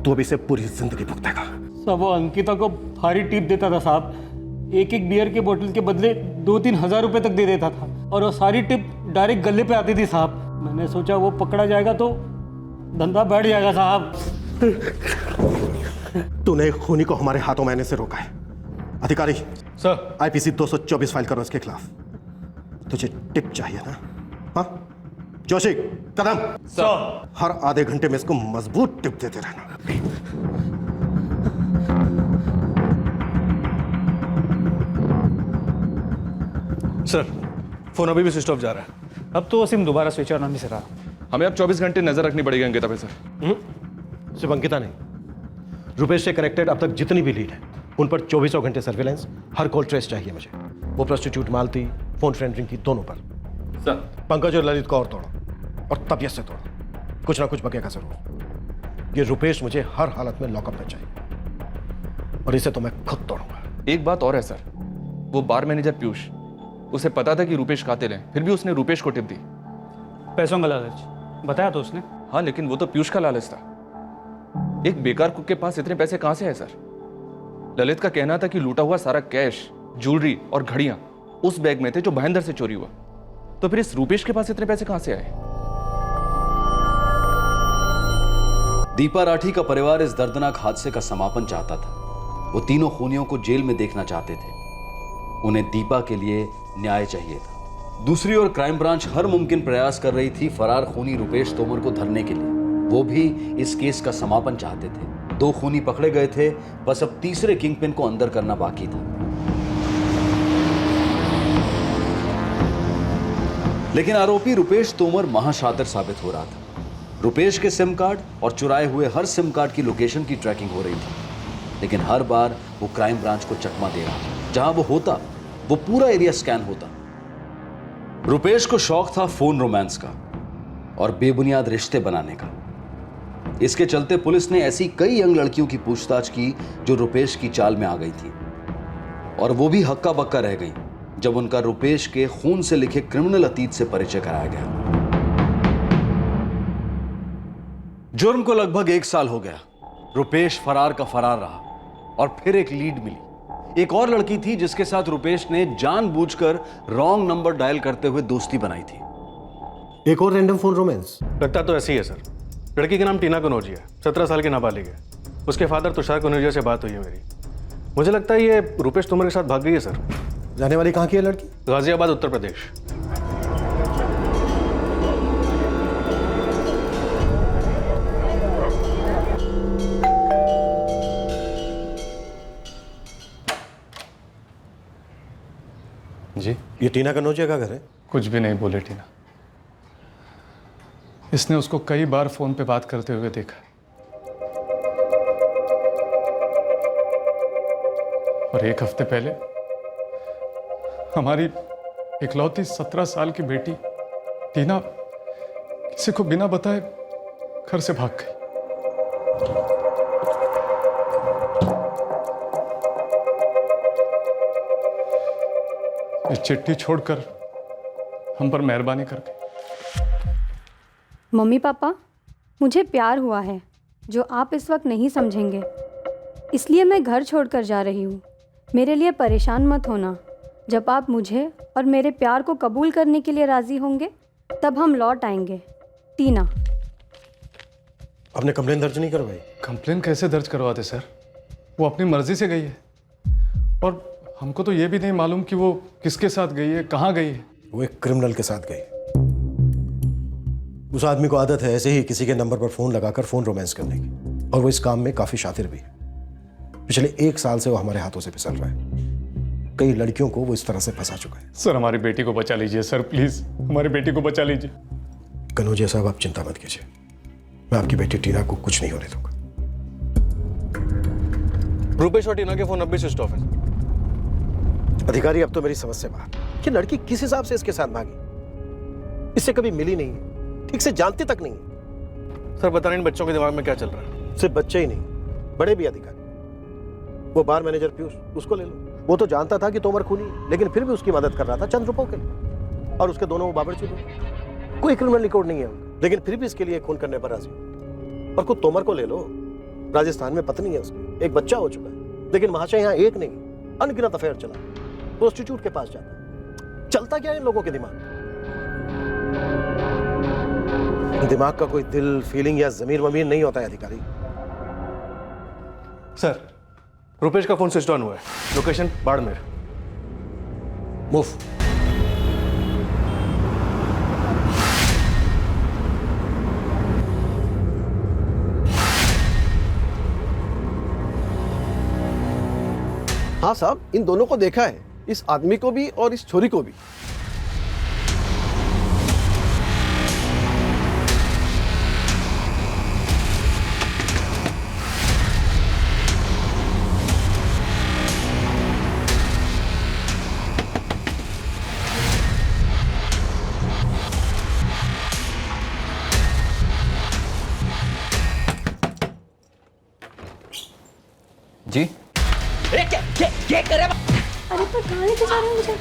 तू अभी से पूरी जिंदगी भुगतेगा। सब वो अंकिता को भारी टिप देता था साहब। एक एक बियर के बोतल के बदले 2-3 हज़ार रुपए तक दे देता था, और वो सारी टिप डायरेक्ट गले पे आती थी साहब। मैंने सोचा वो पकड़ा जाएगा तो धंधा बैठ जाएगा साहब। तूने एक खूनी को हमारे हाथों में आने से रोका है। अधिकारी सर, आईपीसी 224 फाइल करो इसके खिलाफ। तुझे टिप चाहिए ना? हाँ जोशी, कदम। सर, हर आधे घंटे में इसको मजबूत टिप देते रहना। सर फोन अभी भी स्विच ऑफ जा रहा है। अब तो सिम दोबारा स्विच ऑन नहीं से रहा। हमें अब 24 घंटे नजर रखनी पड़ेगी अंकिता पे सर। सिर्फ अंकिता नहीं, रुपेश से कनेक्टेड अब तक जितनी भी लीड है उन पर 24 घंटे सर्विलेंस, हर कॉल ट्रेस चाहिए मुझे। वो प्रोस्टिट्यूट मालती, फोन फ्रेंड रिंग की, दोनों पर। सर पंकज और ललित को और तोड़ो और तबीयत से तोड़ो, कुछ ना कुछ बकेगा जरूर। ये रुपेश मुझे हर हालत में लॉकअप में चाहिए और इसे तो मैं खुद तोड़ूंगा। एक बात और है सर, वो बार मैनेजर पीयूष, उसे पता था कि रुपेश कातिल है, फिर भी उसने रुपेश को टिप दी। पैसों का लालच बताया तो उसने। हाँ लेकिन वो तो पीयूष का लालच था। एक बेकार कुक के पास इतने पैसे कहां से आए सर? ललित का कहना था कि लूटा हुआ सारा कैश, ज्वेलरी और घड़ियां उस बैग में थे जो महेंद्र से चोरी हुआ। तो फिर इस रुपेश के पास इतने पैसे कहां से आए? दीपा राठी का परिवार इस दर्दनाक हादसे का समापन चाहता था। वो तीनों खूनियों को जेल में देखना चाहते थे। उन्हें दीपा के लिए न्याय चाहिए था। दूसरी ओर क्राइम ब्रांच हर मुमकिन प्रयास कर रही थी फरार खूनी रुपेश तोमर को धरने के लिए। वो भी इस केस का समापन चाहते थे। 2 खूनी पकड़े गए थे, बस अब तीसरे किंगपिन को अंदर करना बाकी था। लेकिन आरोपी रुपेश तोमर महाशातिर साबित हो रहा था। रुपेश के सिम कार्ड और चुराए हुए हर सिम कार्ड की लोकेशन की ट्रैकिंग हो रही थी। लेकिन हर बार वो क्राइम ब्रांच को चकमा दे रहा था। जहां वो होता, वो पूरा एरिया स्कैन होता। रुपेश को शौक था फोन रोमांस का और बेबुनियाद रिश्ते बनाने का। इसके चलते पुलिस ने ऐसी कई यंग लड़कियों की पूछताछ की जो रुपेश की चाल में आ गई थी, और वो भी हक्का बक्का रह गई जब उनका रुपेश के खून से लिखे क्रिमिनल अतीत से परिचय कराया गया। जुर्म को लगभग 1 साल हो गया। रुपेश फरार का फरार रहा और फिर एक लीड मिली। एक और लड़की थी जिसके साथ रुपेश ने जानबूझकर रॉन्ग नंबर डायल करते हुए दोस्ती बनाई थी। एक और रैंडम फोन रोमांस? लगता तो ऐसे ही है सर। लड़की का नाम टीना कनौजिया है, 17 साल की नाबालिग है। उसके फादर तुषार कनौजिया से बात हुई है मेरी। मुझे लगता है ये रुपेश तोमर के साथ भाग गई है सर। जाने वाली कहाँ की है लड़की? गाजियाबाद, उत्तर प्रदेश। जी, ये टीना कनौजिया का घर है? कुछ भी नहीं बोले टीना। इसने उसको कई बार फोन पे बात करते हुए देखा और 1 हफ्ते पहले हमारी इकलौती 17 साल की बेटी टीना किसी को बिना बताए घर से भाग गई। ये चिट्ठी छोड़कर हम पर मेहरबानी कर गई। मम्मी पापा, मुझे प्यार हुआ है जो आप इस वक्त नहीं समझेंगे, इसलिए मैं घर छोड़कर जा रही हूँ। मेरे लिए परेशान मत होना। जब आप मुझे और मेरे प्यार को कबूल करने के लिए राज़ी होंगे तब हम लौट आएंगे। टीना। आपने कंप्लेन दर्ज नहीं करवाई? कंप्लेन कैसे दर्ज करवाते सर? वो अपनी मर्जी से गई है और हमको तो ये भी नहीं मालूम कि वो किसके साथ गई है, कहाँ गई है। वो एक क्रिमिनल के साथ गई। उस आदमी को आदत है ऐसे ही किसी के नंबर पर फोन लगाकर फोन रोमांस करने की, और वो इस काम में काफी शातिर भी है। पिछले 1 साल से वो हमारे हाथों से फिसल रहा है। कई लड़कियों को वो इस तरह से फंसा चुका है। सर हमारी बेटी को बचा लीजिए सर, प्लीज हमारी बेटी को बचा लीजिए। कनौजिया साहब, आप चिंता मत कीजिए, मैं आपकी बेटी टीना को कुछ नहीं होने दूंगा। रुपेश और टीना के फोन अब भी स्विच ऑफ है। अधिकारी, अब तो मेरी समझ से बाहर कि लड़की किस हिसाब से इसके साथ भागी। इससे कभी मिली नहीं है, ठीक से जानती तक नहीं है। सर पता नहीं इन बच्चों के दिमाग में क्या चल रहा है। सिर्फ बच्चे ही नहीं, बड़े भी अधिकारी। वो बार मैनेजर पीयूष, उसको ले लो। वो तो जानता था कि तोमर खूनी, लेकिन फिर भी उसकी मदद कर रहा था चंद रुपयों के लिए। और उसके दोनों बावर्ची लोग, कोई क्रिमिनल रिकॉर्ड नहीं है उनका, लेकिन फिर भी इसके लिए खून करने पर राजी। और खुद तोमर को ले लो, राजस्थान में पत्नी है उसकी, एक बच्चा हो चुका है, लेकिन महाशय यहाँ एक नहीं अनगिनत अफेयर चला, प्रोस्टिट्यूट के पास जाता। चलता क्या है इन लोगों के दिमाग? दिमाग का कोई दिल, फीलिंग या जमीर वमीर नहीं होता है अधिकारी। सर रुपेश का फोन स्विच ऑन हुआ है, लोकेशन बाड़मेर। मूव। हाँ साहब, इन दोनों को देखा है, इस आदमी को भी और इस छोरी को भी। जी क्या करे? अरे पर कहाँ लेके जा रहे हैं मुझे?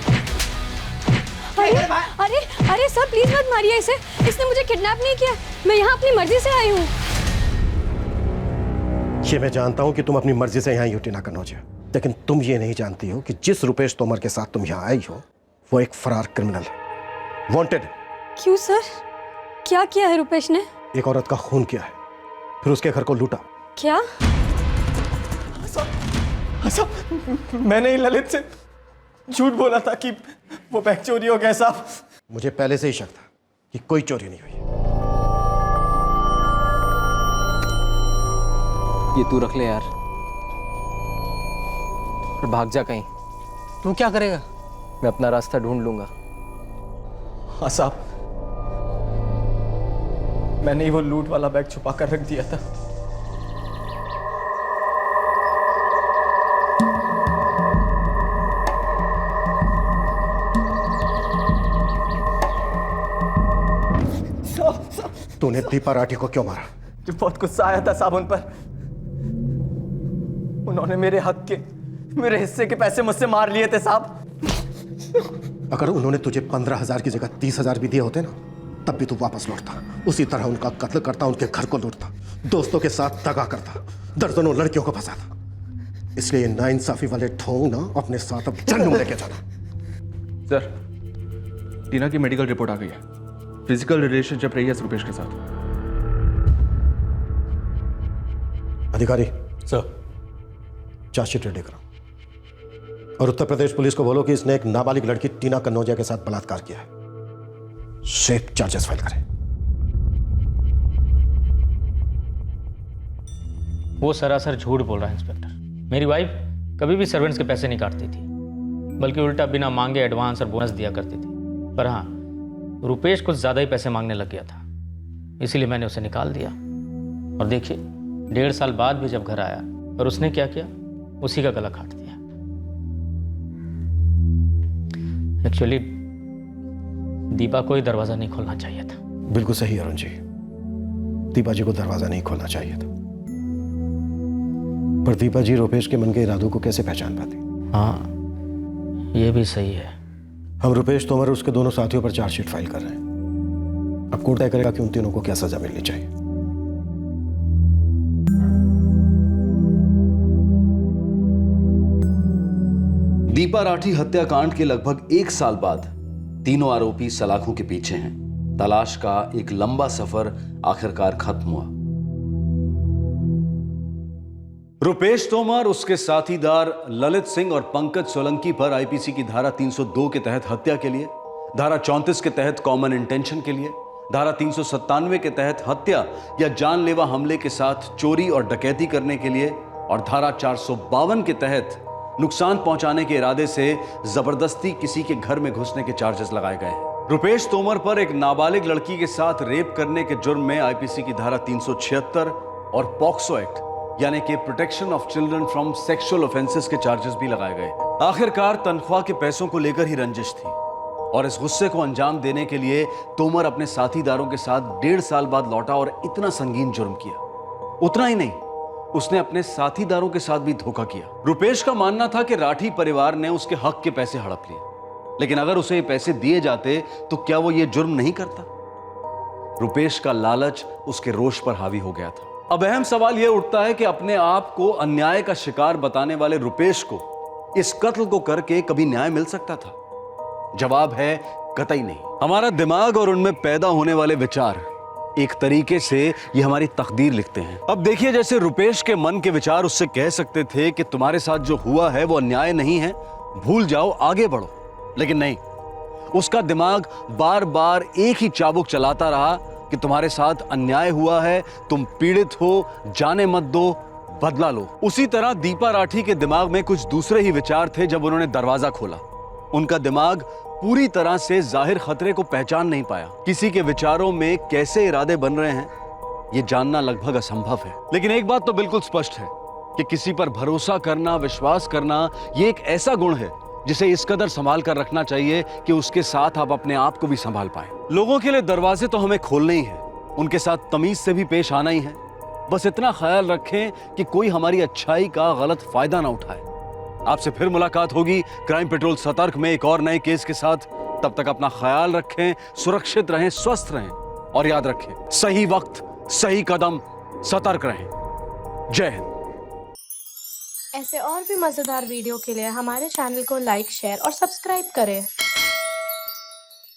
अरे अरे अरे सर प्लीज मत मारिए इसे, इसने मुझे किडनैप नहीं किया, मैं यहाँ अपनी मर्जी से आई हूँ। ये मैं जानता हूँ कि तुम अपनी मर्जी से यहाँ यूटी ना कनौजिया, लेकिन तुम ये नहीं जानती हो कि जिस रुपेश तोमर के साथ तुम यहाँ आई हो वो एक फरार क्रिमिनल है, वांटेड। क्यों सर, क्या किया है रुपेश ने? एक औरत का खून किया है, फिर उसके घर को लूटा। क्या? मैंने ही ललित से झूठ बोला था कि वो बैग चोरी हो गया साहब। मुझे पहले से ही शक था कि कोई चोरी नहीं हुई। ये तू रख ले यार, और भाग जा कहीं। तू क्या करेगा? मैं अपना रास्ता ढूंढ लूंगा। हाँ साहब, मैंने ही वो लूट वाला बैग छुपा कर रख दिया था। तूने दीपा राठी को क्यों मारा? जो बहुत गुस्सा आया था साहब उन पर, उन्होंने मेरे हक के, मेरे हिस्से के पैसे मुझसे मार लिए थे साहब। अगर उन्होंने तुझे 15,000 की जगह 30,000 भी दिए होते ना, तब भी तू वापस लौटता, उसी तरह उनका कत्ल करता, उनके घर को लूटता, दोस्तों के साथ दगा करता, दर्जनों लड़कियों को फंसाता। इसलिए नाइंसाफी वाले ढोंग ना अपने साथ अब जन्म लेके जाना। सर, टीना की मेडिकल रिपोर्ट आ गई है, फिजिकल रिलेशनशिप रही है रुपेश के साथ। अधिकारी सर, चार्जशीट रेडी करो और उत्तर प्रदेश पुलिस को बोलो कि इसने एक नाबालिग लड़की टीना कन्नौजिया के साथ बलात्कार किया है, शेप चार्जेस फाइल करें। वो सरासर झूठ बोल रहा है इंस्पेक्टर। मेरी वाइफ कभी भी सर्वेंट्स के पैसे नहीं काटती थी, बल्कि उल्टा बिना मांगे एडवांस और बोनस दिया करती थी। पर हाँ, रुपेश कुछ ज़्यादा ही पैसे मांगने लग गया था, इसीलिए मैंने उसे निकाल दिया। और देखिए, 1.5 साल बाद भी जब घर आया और उसने क्या किया, उसी का गला काट दिया। एक्चुअली दीपा को ही दरवाज़ा नहीं खोलना चाहिए था। बिल्कुल सही अरुण जी, दीपा जी को दरवाज़ा नहीं खोलना चाहिए था। पर दीपा जी रुपेश के मन के इरादों को कैसे पहचान पाती? हाँ, ये भी सही है। हम रुपेश तोमर और उसके दोनों साथियों पर चार्जशीट फाइल कर रहे हैं। अब कोर्ट तय करेगा कि उन तीनों को क्या सजा मिलनी चाहिए। दीपा राठी हत्याकांड के लगभग 1 साल बाद तीनों आरोपी सलाखों के पीछे हैं। तलाश का एक लंबा सफर आखिरकार खत्म हुआ। रुपेश तोमर, उसके साथीदार ललित सिंह और पंकज सोलंकी पर आईपीसी की धारा 302 के तहत हत्या के लिए, धारा 34 के तहत कॉमन इंटेंशन के लिए, धारा 397 के तहत हत्या या जानलेवा हमले के साथ चोरी और डकैती करने के लिए और धारा 452 के तहत नुकसान पहुंचाने के इरादे से जबरदस्ती किसी के घर में घुसने के चार्जेस लगाए गए हैं। रुपेश तोमर पर एक नाबालिग लड़की के साथ रेप करने के जुर्म में आईपीसी की धारा 376 और पॉक्सो एक्ट यानी कि protection of children from sexual offences के चार्जेस भी लगाए गए। आखिरकार तनख्वाह के पैसों को लेकर ही रंजिश थी और इस गुस्से को अंजाम देने के लिए तोमर अपने साथीदारों के साथ 1.5 साल बाद लौटा और इतना संगीन जुर्म किया। उतना ही नहीं, उसने अपने साथीदारों के साथ भी धोखा किया। रुपेश का मानना था कि राठी परिवार ने उसके हक के पैसे हड़प लिए, लेकिन अगर उसे ये पैसे दिए जाते तो क्या वो ये जुर्म नहीं करता? रुपेश का लालच उसके रोष पर हावी हो गया था। अब अहम सवाल यह उठता है कि अपने आप को अन्याय का शिकार बताने वाले रुपेश को इस कत्ल को करके कभी न्याय मिल सकता था? जवाब है कतई नहीं। हमारा दिमाग और उनमें पैदा होने वाले विचार एक तरीके से ये हमारी तकदीर लिखते हैं। अब देखिए, जैसे रुपेश के मन के विचार उससे कह सकते थे कि तुम्हारे साथ जो हुआ है वो अन्याय नहीं है, भूल जाओ, आगे बढ़ो, लेकिन नहीं, उसका दिमाग बार बार एक ही चाबुक चलाता रहा कि तुम्हारे साथ अन्याय हुआ है, तुम पीड़ित हो, जाने मत दो, बदला लो। उसी तरह दीपा राठी के दिमाग में कुछ दूसरे ही विचार थे जब उन्होंने दरवाजा खोला। उनका दिमाग पूरी तरह से जाहिर खतरे को पहचान नहीं पाया। किसी के विचारों में कैसे इरादे बन रहे हैं ये जानना लगभग असंभव है। लेकिन एक बात तो बिल्कुल स्पष्ट है कि किसी पर भरोसा करना, विश्वास करना, ये एक ऐसा गुण है जिसे इस कदर संभाल कर रखना चाहिए कि उसके साथ आप अपने आप को भी संभाल पाए। लोगों के लिए दरवाजे तो हमें खोलने ही है, उनके साथ तमीज से भी पेश आना ही है। बस इतना ख्याल रखें कि कोई हमारी अच्छाई का गलत फायदा ना उठाए। आपसे फिर मुलाकात होगी क्राइम पेट्रोल सतर्क में एक और नए केस के साथ। तब तक अपना ख्याल रखें, सुरक्षित रहें, स्वस्थ रहें और याद रखें, सही वक्त, सही कदम, सतर्क रहें। जय हिंद। ऐसे और भी मज़ेदार वीडियो के लिए हमारे चैनल को लाइक, शेयर और सब्सक्राइब करें।